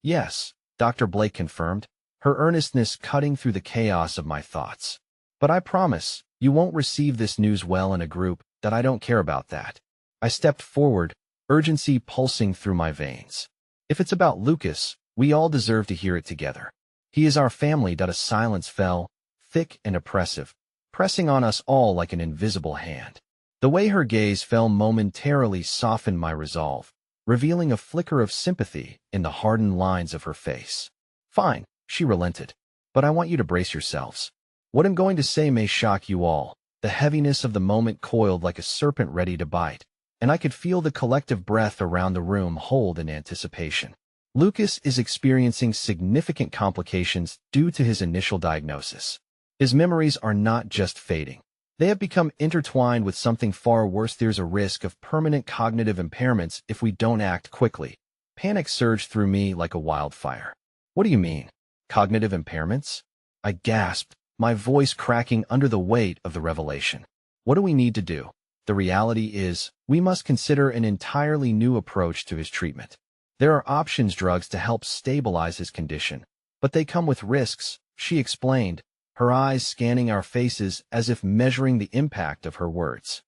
Yes, Dr. Blake confirmed, her earnestness cutting through the chaos of my thoughts. But I promise, you won't receive this news well in a group that I don't care about that. I stepped forward, urgency pulsing through my veins. If it's about Lucas, we all deserve to hear it together. He is our family. A silence fell, thick and oppressive, pressing on us all like an invisible hand. The way her gaze fell momentarily softened my resolve, revealing a flicker of sympathy in the hardened lines of her face. Fine, she relented, but I want you to brace yourselves. What I'm going to say may shock you all. The heaviness of the moment coiled like a serpent ready to bite, and I could feel the collective breath around the room hold in anticipation. Lucas is experiencing significant complications due to his initial diagnosis. His memories are not just fading. They have become intertwined with something far worse. There's a risk of permanent cognitive impairments if we don't act quickly. Panic surged through me like a wildfire. What do you mean? Cognitive impairments? I gasped, my voice cracking under the weight of the revelation. What do we need to do? The reality is, we must consider an entirely new approach to his treatment. There are options drugs to help stabilize his condition, but they come with risks, she explained, her eyes scanning our faces as if measuring the impact of her words.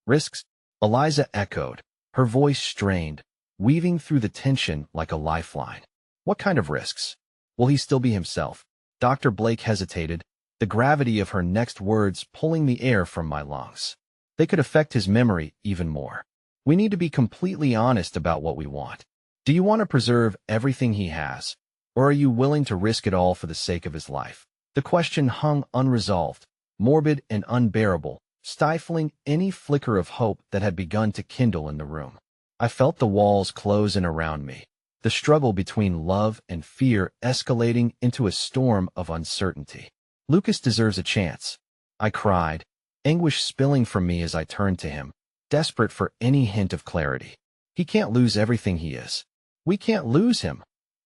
Risks? Eliza echoed, her voice strained, weaving through the tension like a lifeline. What kind of risks? Will he still be himself? Dr. Blake hesitated, the gravity of her next words pulling the air from my lungs. They could affect his memory even more. We need to be completely honest about what we want. Do you want to preserve everything he has, or are you willing to risk it all for the sake of his life? The question hung unresolved, morbid and unbearable, stifling any flicker of hope that had begun to kindle in the room. I felt the walls close in around me, the struggle between love and fear escalating into a storm of uncertainty. Lucas deserves a chance, I cried, anguish spilling from me as I turned to him, desperate for any hint of clarity. He can't lose everything he is. We can't lose him.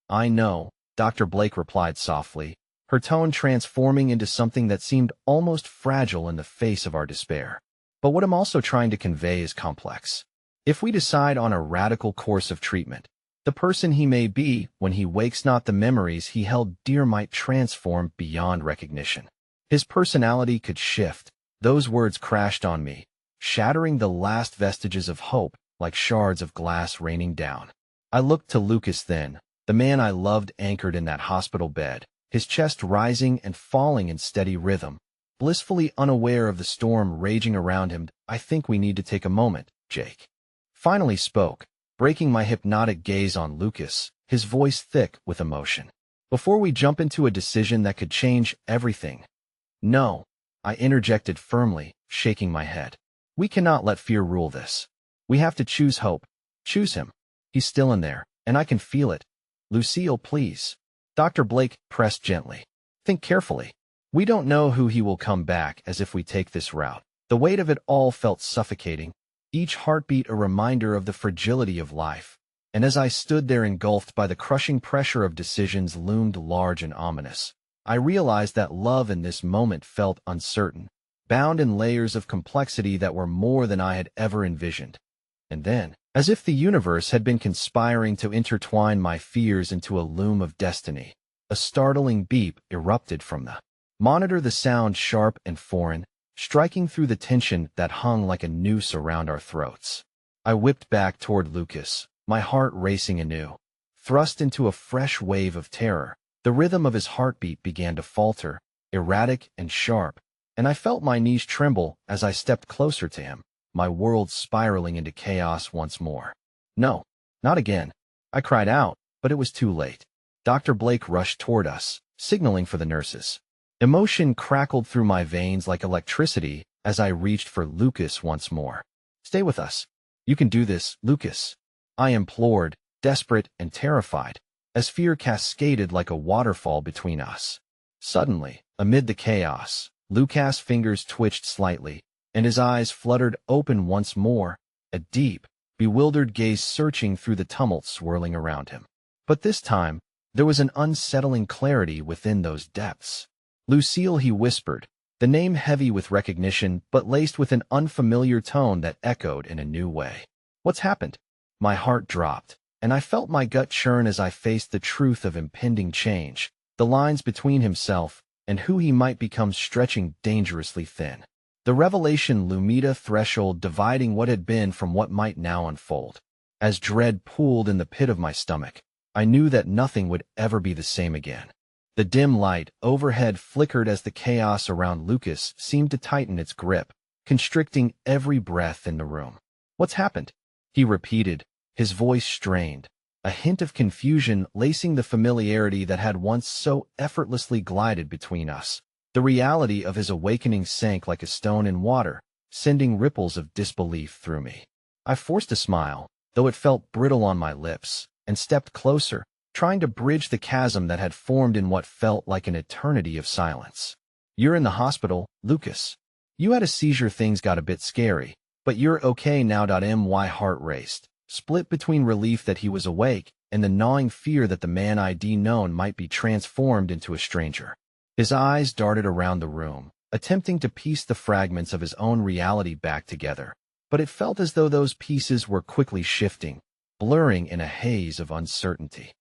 I know, Dr. Blake replied softly, her tone transforming into something that seemed almost fragile in the face of our despair. But what I'm also trying to convey is complex. If we decide on a radical course of treatment, the person he may be when he wakes, not the memories he held dear, might transform beyond recognition. His personality could shift. Those words crashed on me, shattering the last vestiges of hope like shards of glass raining down. I looked to Lucas then, the man I loved anchored in that hospital bed, his chest rising and falling in steady rhythm, blissfully unaware of the storm raging around him. I think we need to take a moment, Jake finally spoke, breaking my hypnotic gaze on Lucas, his voice thick with emotion. Before we jump into a decision that could change everything. No, I interjected firmly, shaking my head. We cannot let fear rule this. We have to choose hope. Choose him. He's still in there, and I can feel it. Lucille, please. Dr. Blake pressed gently. Think carefully. We don't know who he will come back as if we take this route. The weight of it all felt suffocating, each heartbeat a reminder of the fragility of life. And as I stood there engulfed by the crushing pressure of decisions loomed large and ominous, I realized that love in this moment felt uncertain, bound in layers of complexity that were more than I had ever envisioned. And then, as if the universe had been conspiring to intertwine my fears into a loom of destiny, a startling beep erupted from the monitor, the sound sharp and foreign, striking through the tension that hung like a noose around our throats. I whipped back toward Lucas, my heart racing anew. Thrust into a fresh wave of terror, the rhythm of his heartbeat began to falter, erratic and sharp, and I felt my knees tremble as I stepped closer to him, my world spiraling into chaos once more. No, not again. I cried out, but it was too late. Dr. Blake rushed toward us, signaling for the nurses. Emotion crackled through my veins like electricity as I reached for Lucas once more. Stay with us. You can do this, Lucas. I implored, desperate and terrified, as fear cascaded like a waterfall between us. Suddenly, amid the chaos, Lucas' fingers twitched slightly, and his eyes fluttered open once more, a deep, bewildered gaze searching through the tumult swirling around him. But this time, there was an unsettling clarity within those depths. Lucille, he whispered, the name heavy with recognition but laced with an unfamiliar tone that echoed in a new way. What's happened? My heart dropped, and I felt my gut churn as I faced the truth of impending change, the lines between himself and who he might become stretching dangerously thin. The revelation loomed a threshold dividing what had been from what might now unfold. As dread pooled in the pit of my stomach, I knew that nothing would ever be the same again. The dim light overhead flickered as the chaos around Lucas seemed to tighten its grip, constricting every breath in the room. What's happened? He repeated, his voice strained, a hint of confusion lacing the familiarity that had once so effortlessly glided between us. The reality of his awakening sank like a stone in water, sending ripples of disbelief through me. I forced a smile, though it felt brittle on my lips, and stepped closer, trying to bridge the chasm that had formed in what felt like an eternity of silence. You're in the hospital, Lucas. You had a seizure, things got a bit scary, but you're okay now. My heart raced, split between relief that he was awake and the gnawing fear that the man I'd known might be transformed into a stranger. His eyes darted around the room, attempting to piece the fragments of his own reality back together, but it felt as though those pieces were quickly shifting, blurring in a haze of uncertainty.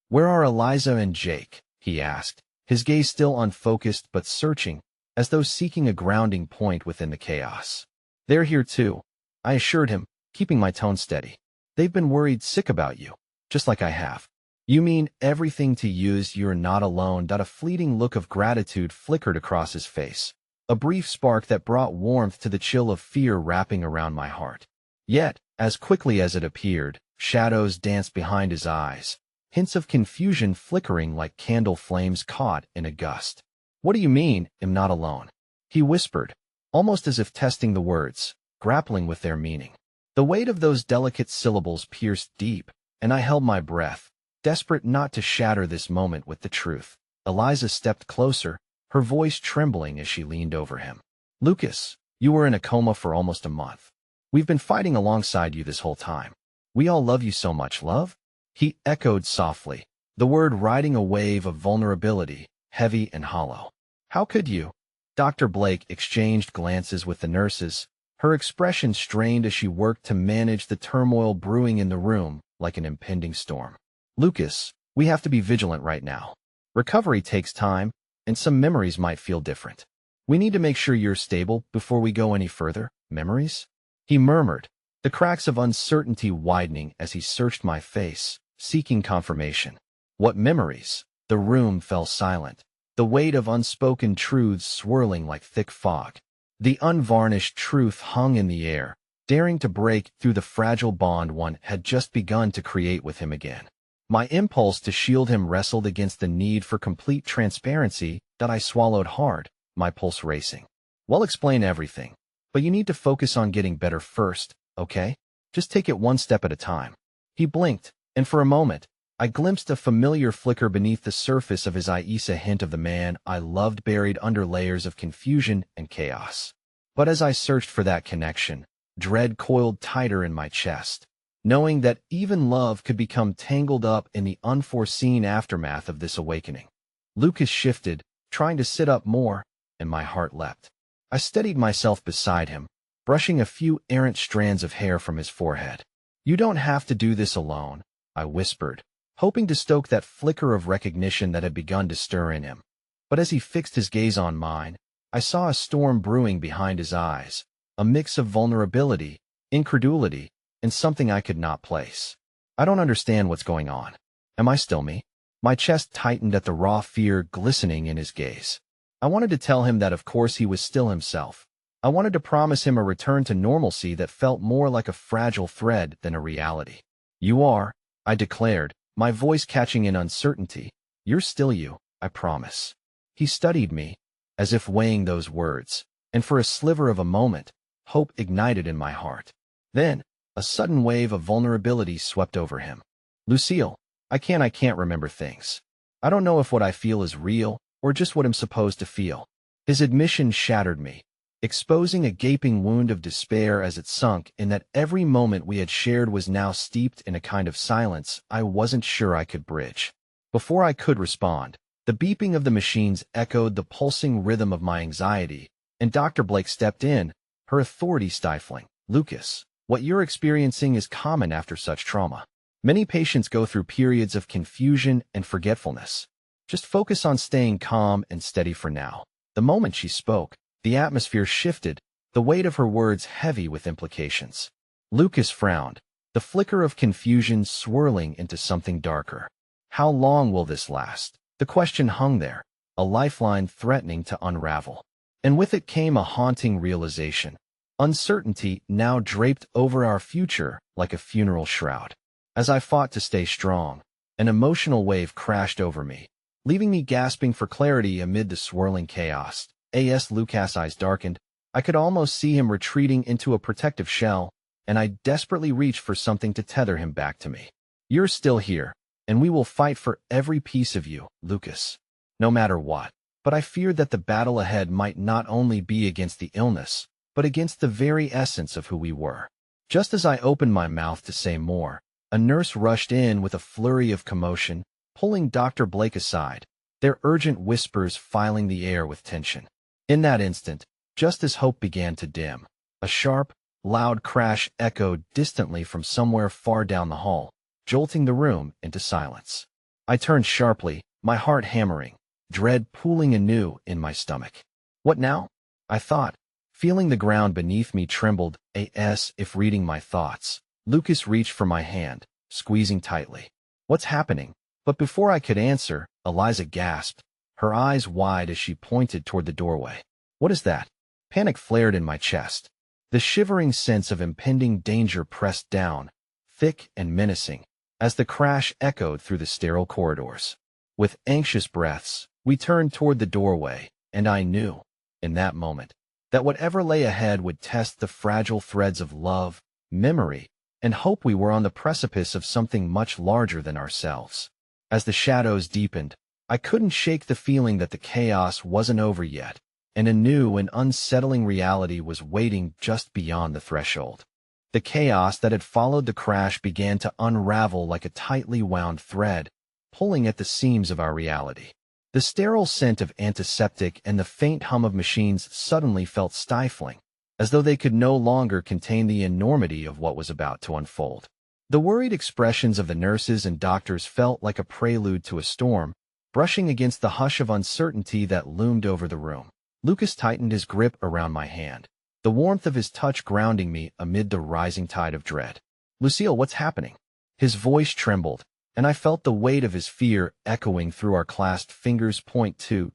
Where are Eliza and Jake? He asked, his gaze still unfocused but searching, as though seeking a grounding point within the chaos. They're here too, I assured him, keeping my tone steady. They've been worried sick about you, just like I have. You mean everything to use? You're not alone. A fleeting look of gratitude flickered across his face, a brief spark that brought warmth to the chill of fear wrapping around my heart. Yet, as quickly as it appeared, shadows danced behind his eyes, hints of confusion flickering like candle flames caught in a gust. What do you mean, I'm not alone? He whispered, almost as if testing the words, grappling with their meaning. The weight of those delicate syllables pierced deep, and I held my breath, desperate not to shatter this moment with the truth. Eliza stepped closer, her voice trembling as she leaned over him. Lucas, you were in a coma for almost a month. We've been fighting alongside you this whole time. We all love you so much, love? He echoed softly, the word riding a wave of vulnerability, heavy and hollow. How could you? Dr. Blake exchanged glances with the nurses, her expression strained as she worked to manage the turmoil brewing in the room like an impending storm. Lucas, we have to be vigilant right now. Recovery takes time, and some memories might feel different. We need to make sure you're stable before we go any further. Memories? He murmured, the cracks of uncertainty widening as he searched my face, seeking confirmation. What memories? The room fell silent, the weight of unspoken truths swirling like thick fog. The unvarnished truth hung in the air, daring to break through the fragile bond one had just begun to create with him again. My impulse to shield him wrestled against the need for complete transparency that I swallowed hard, my pulse racing. We'll explain everything, but you need to focus on getting better first, okay? Just take it one step at a time. He blinked, and for a moment, I glimpsed a familiar flicker beneath the surface of his eyes, a hint of the man I loved buried under layers of confusion and chaos. But as I searched for that connection, dread coiled tighter in my chest, knowing that even love could become tangled up in the unforeseen aftermath of this awakening. Lucas shifted, trying to sit up more, and my heart leapt. I steadied myself beside him, brushing a few errant strands of hair from his forehead. You don't have to do this alone, I whispered, hoping to stoke that flicker of recognition that had begun to stir in him. But as he fixed his gaze on mine, I saw a storm brewing behind his eyes, a mix of vulnerability, incredulity, and something I could not place. I don't understand what's going on. Am I still me? My chest tightened at the raw fear glistening in his gaze. I wanted to tell him that of course he was still himself. I wanted to promise him a return to normalcy that felt more like a fragile thread than a reality. You are, I declared, my voice catching in uncertainty, You're still you, I promise. He studied me, as if weighing those words, and for a sliver of a moment, hope ignited in my heart. Then, a sudden wave of vulnerability swept over him. Lucille, I can't remember things. I don't know if what I feel is real or just what I'm supposed to feel. His admission shattered me, exposing a gaping wound of despair as it sunk in that every moment we had shared was now steeped in a kind of silence I wasn't sure I could bridge. Before I could respond, the beeping of the machines echoed the pulsing rhythm of my anxiety, and Dr. Blake stepped in, her authority stifling. Lucas, what you're experiencing is common after such trauma. Many patients go through periods of confusion and forgetfulness. Just focus on staying calm and steady for now. The moment she spoke, the atmosphere shifted, the weight of her words heavy with implications. Lucas frowned, the flicker of confusion swirling into something darker. How long will this last? The question hung there, a lifeline threatening to unravel. And with it came a haunting realization. Uncertainty now draped over our future like a funeral shroud. As I fought to stay strong, an emotional wave crashed over me, leaving me gasping for clarity amid the swirling chaos. As Lucas' eyes darkened, I could almost see him retreating into a protective shell, and I desperately reached for something to tether him back to me. You're still here, and we will fight for every piece of you, Lucas. No matter what. But I feared that the battle ahead might not only be against the illness, but against the very essence of who we were. Just as I opened my mouth to say more, a nurse rushed in with a flurry of commotion, pulling Dr. Blake aside, their urgent whispers filing the air with tension. In that instant, just as hope began to dim, a sharp, loud crash echoed distantly from somewhere far down the hall, jolting the room into silence. I turned sharply, my heart hammering, dread pooling anew in my stomach. What now? I thought, feeling the ground beneath me trembled, as if reading my thoughts. Lucas reached for my hand, squeezing tightly. What's happening? But before I could answer, Eliza gasped, her eyes wide as she pointed toward the doorway. What is that? Panic flared in my chest. The shivering sense of impending danger pressed down, thick and menacing, as the crash echoed through the sterile corridors. With anxious breaths, we turned toward the doorway, and I knew, in that moment, that whatever lay ahead would test the fragile threads of love, memory, and hope. We were on the precipice of something much larger than ourselves. As the shadows deepened, I couldn't shake the feeling that the chaos wasn't over yet, and a new and unsettling reality was waiting just beyond the threshold. The chaos that had followed the crash began to unravel like a tightly wound thread, pulling at the seams of our reality. The sterile scent of antiseptic and the faint hum of machines suddenly felt stifling, as though they could no longer contain the enormity of what was about to unfold. The worried expressions of the nurses and doctors felt like a prelude to a storm, brushing against the hush of uncertainty that loomed over the room. Lucas tightened his grip around my hand, the warmth of his touch grounding me amid the rising tide of dread. Lucille, what's happening? His voice trembled, and I felt the weight of his fear echoing through our clasped fingers.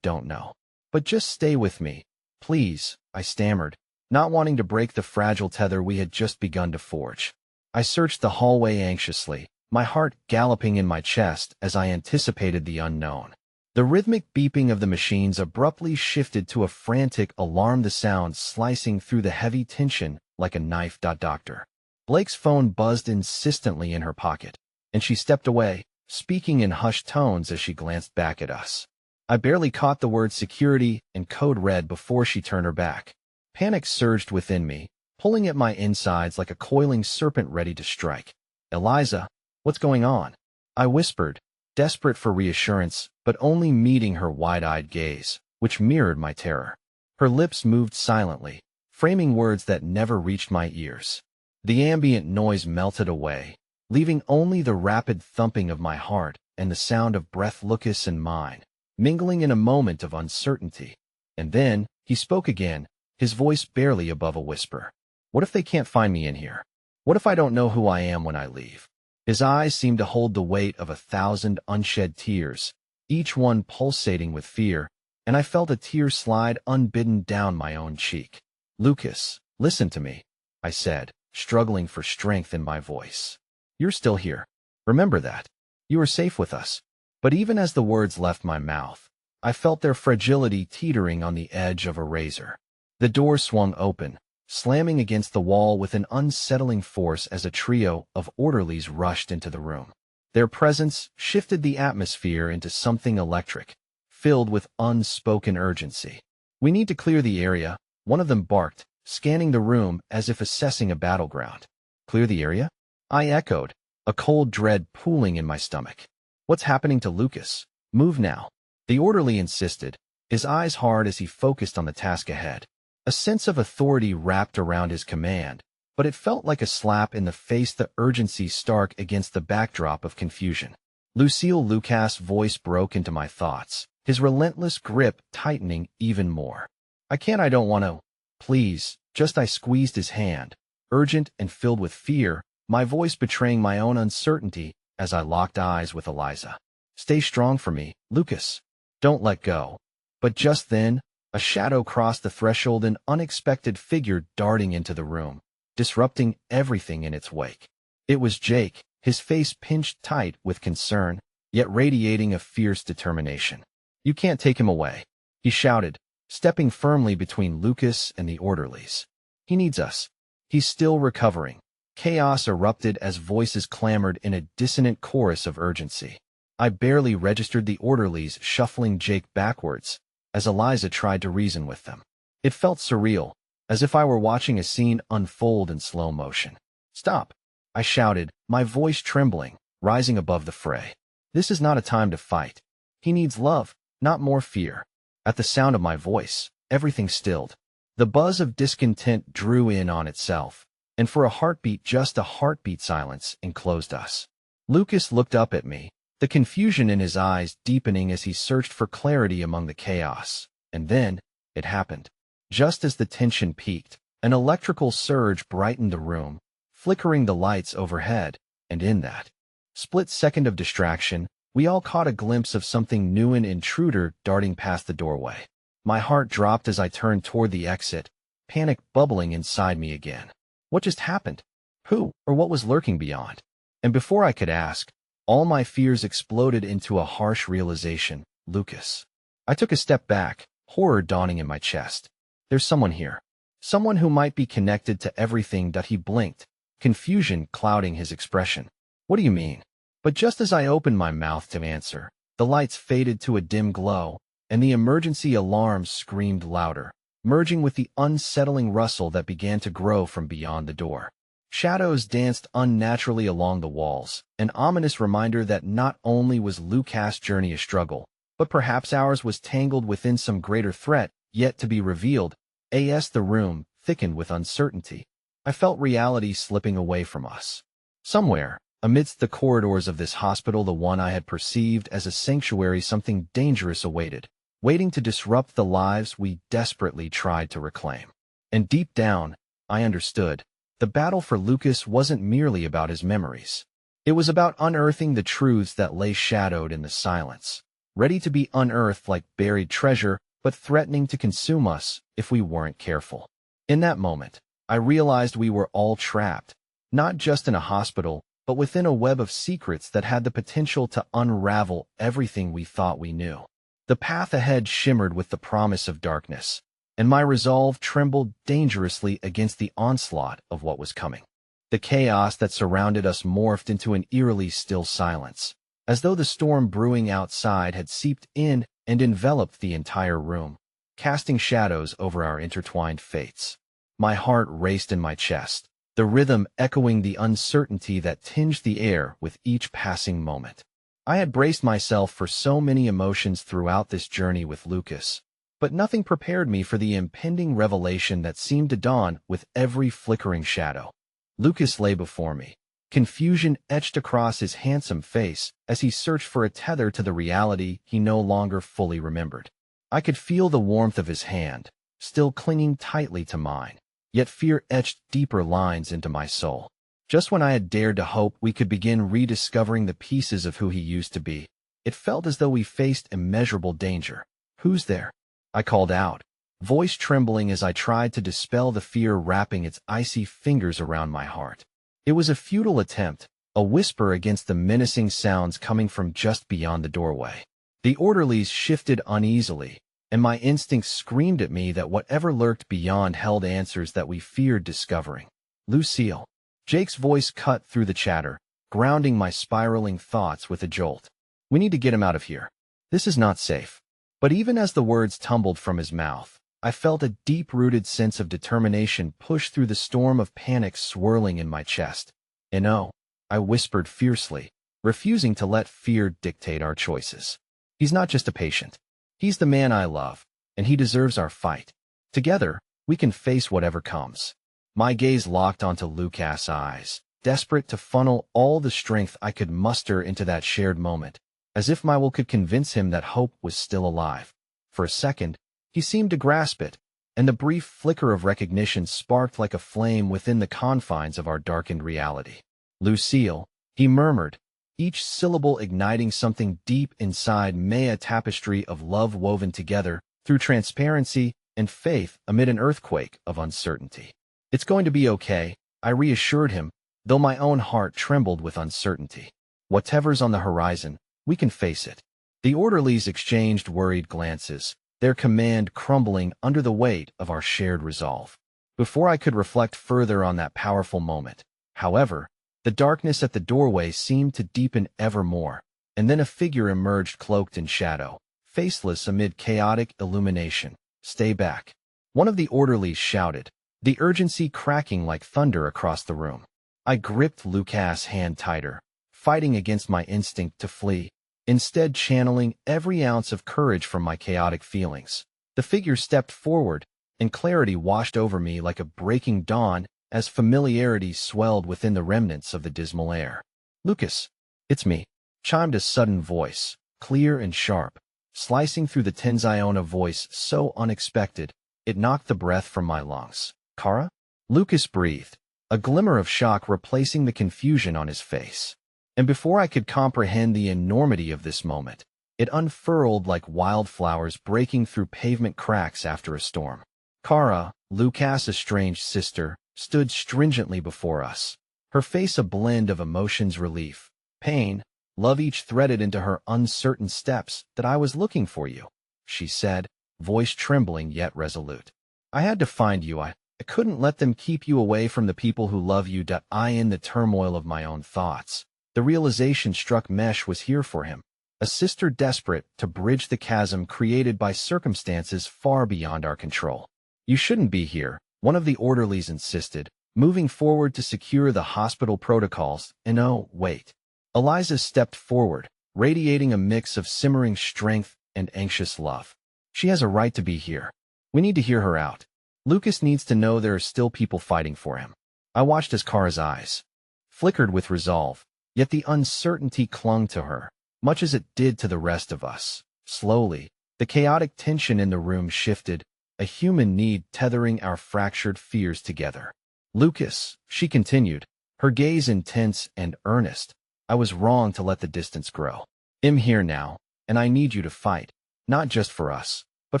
Don't know. But just stay with me, please, I stammered, not wanting to break the fragile tether we had just begun to forge. I searched the hallway anxiously, my heart galloping in my chest as I anticipated the unknown. The rhythmic beeping of the machines abruptly shifted to a frantic alarm, the sound slicing through the heavy tension like a knife. Dr. Blake's phone buzzed insistently in her pocket, and she stepped away, speaking in hushed tones as she glanced back at us. I barely caught the words security and code red before she turned her back. Panic surged within me, pulling at my insides like a coiling serpent ready to strike. Eliza, what's going on? I whispered, desperate for reassurance, but only meeting her wide-eyed gaze, which mirrored my terror. Her lips moved silently, framing words that never reached my ears. The ambient noise melted away, leaving only the rapid thumping of my heart and the sound of breath. Lucas and mine, mingling in a moment of uncertainty. And then, he spoke again, his voice barely above a whisper. What if they can't find me in here? What if I don't know who I am when I leave? His eyes seemed to hold the weight of 1,000 unshed tears, each one pulsating with fear, and I felt a tear slide unbidden down my own cheek. Lucas, listen to me, I said, struggling for strength in my voice. You're still here. Remember that. You are safe with us. But even as the words left my mouth, I felt their fragility teetering on the edge of a razor. The door swung open, slamming against the wall with an unsettling force as a trio of orderlies rushed into the room. Their presence shifted the atmosphere into something electric, filled with unspoken urgency. "We need to clear the area," one of them barked, scanning the room as if assessing a battleground. "Clear the area?" I echoed, a cold dread pooling in my stomach. "What's happening to Lucas? Move now." The orderly insisted, his eyes hard as he focused on the task ahead. A sense of authority wrapped around his command, but it felt like a slap in the face, the urgency stark against the backdrop of confusion. Lucille Lucas' voice broke into my thoughts, his relentless grip tightening even more. I don't want to. Please, just." I squeezed his hand, urgent and filled with fear, my voice betraying my own uncertainty as I locked eyes with Eliza. "Stay strong for me, Lucas. Don't let go." But just then, a shadow crossed the threshold, an unexpected figure darting into the room, disrupting everything in its wake. It was Jake, his face pinched tight with concern, yet radiating a fierce determination. "You can't take him away," he shouted, stepping firmly between Lucas and the orderlies. "He needs us. He's still recovering." Chaos erupted as voices clamored in a dissonant chorus of urgency. I barely registered the orderlies shuffling Jake backwards as Eliza tried to reason with them. It felt surreal, as if I were watching a scene unfold in slow motion. "Stop!" I shouted, my voice trembling, rising above the fray. "This is not a time to fight. He needs love, not more fear." At the sound of my voice, everything stilled. The buzz of discontent drew in on itself, and for a heartbeat, just a heartbeat, silence enclosed us. Lucas looked up at me, the confusion in his eyes deepening as he searched for clarity among the chaos. And then, it happened. Just as the tension peaked, an electrical surge brightened the room, flickering the lights overhead, and in that split second of distraction, we all caught a glimpse of something new, an intruder darting past the doorway. My heart dropped as I turned toward the exit, panic bubbling inside me again. What just happened? Who or what was lurking beyond? And before I could ask, all my fears exploded into a harsh realization: Lucas. I took a step back, horror dawning in my chest. There's someone here. Someone who might be connected to everything. He blinked, confusion clouding his expression. "What do you mean?" But just as I opened my mouth to answer, the lights faded to a dim glow, and the emergency alarm screamed louder, merging with the unsettling rustle that began to grow from beyond the door. Shadows danced unnaturally along the walls, an ominous reminder that not only was Lucas' journey a struggle, but perhaps ours was tangled within some greater threat, yet to be revealed. The room thickened with uncertainty. I felt reality slipping away from us. Somewhere, amidst the corridors of this hospital, the one I had perceived as a sanctuary, something dangerous awaited, waiting to disrupt the lives we desperately tried to reclaim. And deep down, I understood. The battle for Lucas wasn't merely about his memories. It was about unearthing the truths that lay shadowed in the silence, ready to be unearthed like buried treasure, but threatening to consume us if we weren't careful. In that moment, I realized we were all trapped, not just in a hospital, but within a web of secrets that had the potential to unravel everything we thought we knew. The path ahead shimmered with the promise of darkness, and my resolve trembled dangerously against the onslaught of what was coming. The chaos that surrounded us morphed into an eerily still silence, as though the storm brewing outside had seeped in and enveloped the entire room, casting shadows over our intertwined fates. My heart raced in my chest, the rhythm echoing the uncertainty that tinged the air with each passing moment. I had braced myself for so many emotions throughout this journey with Lucas, but nothing prepared me for the impending revelation that seemed to dawn with every flickering shadow. Lucas lay before me, confusion etched across his handsome face as he searched for a tether to the reality he no longer fully remembered. I could feel the warmth of his hand, still clinging tightly to mine, yet fear etched deeper lines into my soul. Just when I had dared to hope we could begin rediscovering the pieces of who he used to be, it felt as though we faced immeasurable danger. "Who's there?" I called out, voice trembling as I tried to dispel the fear wrapping its icy fingers around my heart. It was a futile attempt, a whisper against the menacing sounds coming from just beyond the doorway. The orderlies shifted uneasily, and my instincts screamed at me that whatever lurked beyond held answers that we feared discovering. Lucille. Jake's voice cut through the chatter, grounding my spiraling thoughts with a jolt. We need to get him out of here. This is not safe. But even as the words tumbled from his mouth, I felt a deep-rooted sense of determination push through the storm of panic swirling in my chest. And oh, I whispered fiercely, refusing to let fear dictate our choices. He's not just a patient. He's the man I love, and he deserves our fight. Together, we can face whatever comes. My gaze locked onto Lucas' eyes, desperate to funnel all the strength I could muster into that shared moment, as if my will could convince him that hope was still alive. For a second, he seemed to grasp it, and the brief flicker of recognition sparked like a flame within the confines of our darkened reality. Lucille, he murmured, each syllable igniting something deep inside me, a tapestry of love woven together through transparency and faith amid an earthquake of uncertainty. It's going to be okay, I reassured him, though my own heart trembled with uncertainty. Whatever's on the horizon, we can face it. The orderlies exchanged worried glances, their command crumbling under the weight of our shared resolve. Before I could reflect further on that powerful moment, however, the darkness at the doorway seemed to deepen ever more, and then a figure emerged cloaked in shadow, faceless amid chaotic illumination. Stay back. One of the orderlies shouted, the urgency cracking like thunder across the room. I gripped Lucas' hand tighter, fighting against my instinct to flee, instead channeling every ounce of courage from my chaotic feelings. The figure stepped forward, and clarity washed over me like a breaking dawn as familiarity swelled within the remnants of the dismal air. Lucas, it's me, chimed a sudden voice, clear and sharp, slicing through the tension. A voice so unexpected, it knocked the breath from my lungs. Kara? Lucas breathed, a glimmer of shock replacing the confusion on his face. And before I could comprehend the enormity of this moment, it unfurled like wildflowers breaking through pavement cracks after a storm. Kara, Lucas' estranged sister, stood stringently before us, her face a blend of emotions, relief, pain, love, each threaded into her uncertain steps. That I was looking for you, she said, voice trembling yet resolute. I had to find you. I couldn't let them keep you away from the people who love you. In the turmoil of my own thoughts, the realization struck Mesh was here for him, a sister desperate to bridge the chasm created by circumstances far beyond our control. You shouldn't be here, one of the orderlies insisted, moving forward to secure the hospital protocols. And oh, wait. Eliza stepped forward, radiating a mix of simmering strength and anxious love. She has a right to be here. We need to hear her out. Lucas needs to know there are still people fighting for him. I watched as Kara's eyes flickered with resolve, yet the uncertainty clung to her, much as it did to the rest of us. Slowly, the chaotic tension in the room shifted, a human need tethering our fractured fears together. Lucas, she continued, her gaze intense and earnest, I was wrong to let the distance grow. I'm here now, and I need you to fight, not just for us, but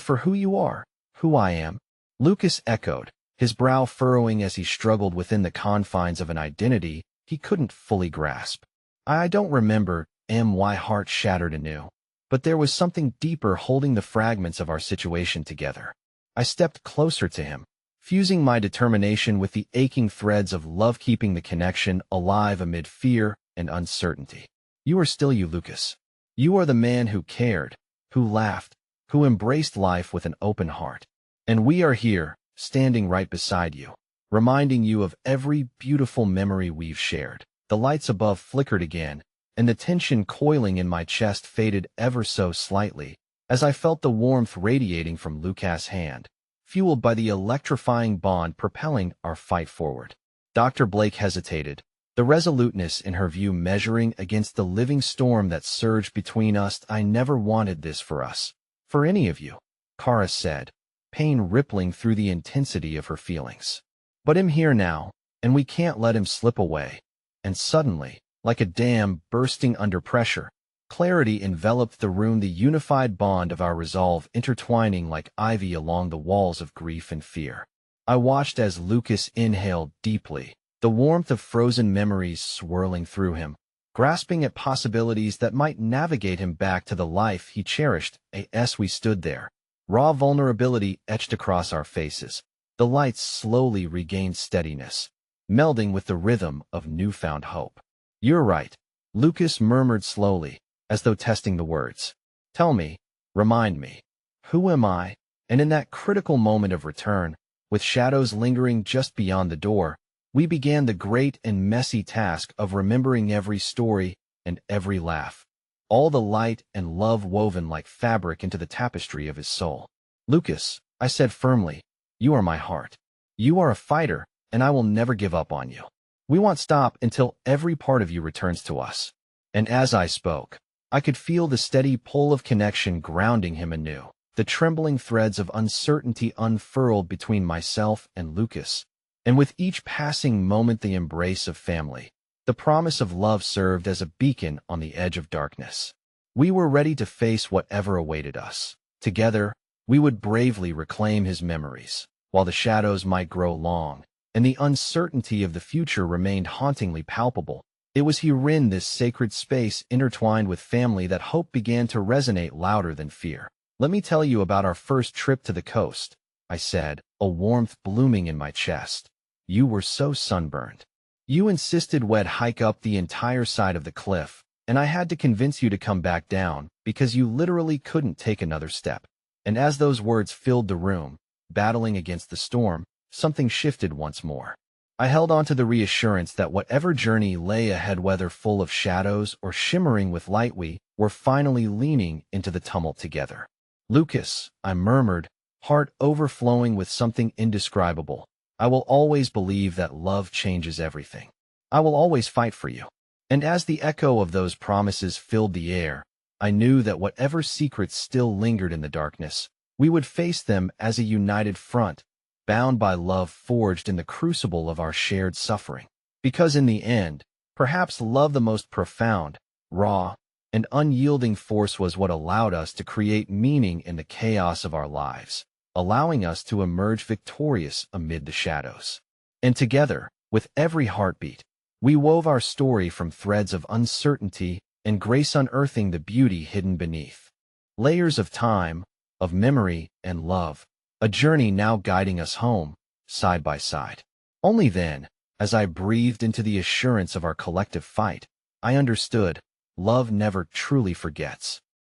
for who you are, who I am. Lucas echoed, his brow furrowing as he struggled within the confines of an identity he couldn't fully grasp. I don't remember, my heart shattered anew, but there was something deeper holding the fragments of our situation together. I stepped closer to him, fusing my determination with the aching threads of love, keeping the connection alive amid fear and uncertainty. You are still you, Lucas. You are the man who cared, who laughed, who embraced life with an open heart. And we are here, standing right beside you, reminding you of every beautiful memory we've shared. The lights above flickered again, and the tension coiling in my chest faded ever so slightly, as I felt the warmth radiating from Lucas' hand, fueled by the electrifying bond propelling our fight forward. Dr. Blake hesitated, the resoluteness in her view measuring against the living storm that surged between us. I never wanted this for us, for any of you, Kara said, pain rippling through the intensity of her feelings. But I'm here now, and we can't let him slip away. And suddenly, like a dam bursting under pressure, clarity enveloped the room, the unified bond of our resolve intertwining like ivy along the walls of grief and fear. I watched as Lucas inhaled deeply, the warmth of frozen memories swirling through him, grasping at possibilities that might navigate him back to the life he cherished. As we stood there, raw vulnerability etched across our faces, the lights slowly regained steadiness, melding with the rhythm of newfound hope. "You're right," Lucas murmured slowly, as though testing the words. "Tell me, remind me, who am I?" And in that critical moment of return, with shadows lingering just beyond the door, we began the great and messy task of remembering every story and every laugh, all the light and love woven like fabric into the tapestry of his soul. "Lucas," I said firmly, "you are my heart. You are a fighter, and I will never give up on you. We won't stop until every part of you returns to us." And as I spoke, I could feel the steady pull of connection grounding him anew, the trembling threads of uncertainty unfurled between myself and Lucas. And with each passing moment the embrace of family, the promise of love served as a beacon on the edge of darkness. We were ready to face whatever awaited us. Together, we would bravely reclaim his memories, while the shadows might grow long, and the uncertainty of the future remained hauntingly palpable. It was here in this sacred space intertwined with family that hope began to resonate louder than fear. "Let me tell you about our first trip to the coast," I said, a warmth blooming in my chest. "You were so sunburned. You insisted we'd hike up the entire side of the cliff, and I had to convince you to come back down because you literally couldn't take another step." And as those words filled the room, battling against the storm, something shifted once more. I held on to the reassurance that whatever journey lay ahead, whether full of shadows or shimmering with light, we were finally leaning into the tumult together. "Lucas," I murmured, heart overflowing with something indescribable, "I will always believe that love changes everything. I will always fight for you." And as the echo of those promises filled the air, I knew that whatever secrets still lingered in the darkness, we would face them as a united front, bound by love forged in the crucible of our shared suffering. Because in the end, perhaps love, the most profound, raw, and unyielding force, was what allowed us to create meaning in the chaos of our lives, allowing us to emerge victorious amid the shadows. And together, with every heartbeat, we wove our story from threads of uncertainty and grace, unearthing the beauty hidden beneath. Layers of time, of memory and love, a journey now guiding us home, side by side. Only then, as I breathed into the assurance of our collective fight, I understood, love never truly forgets.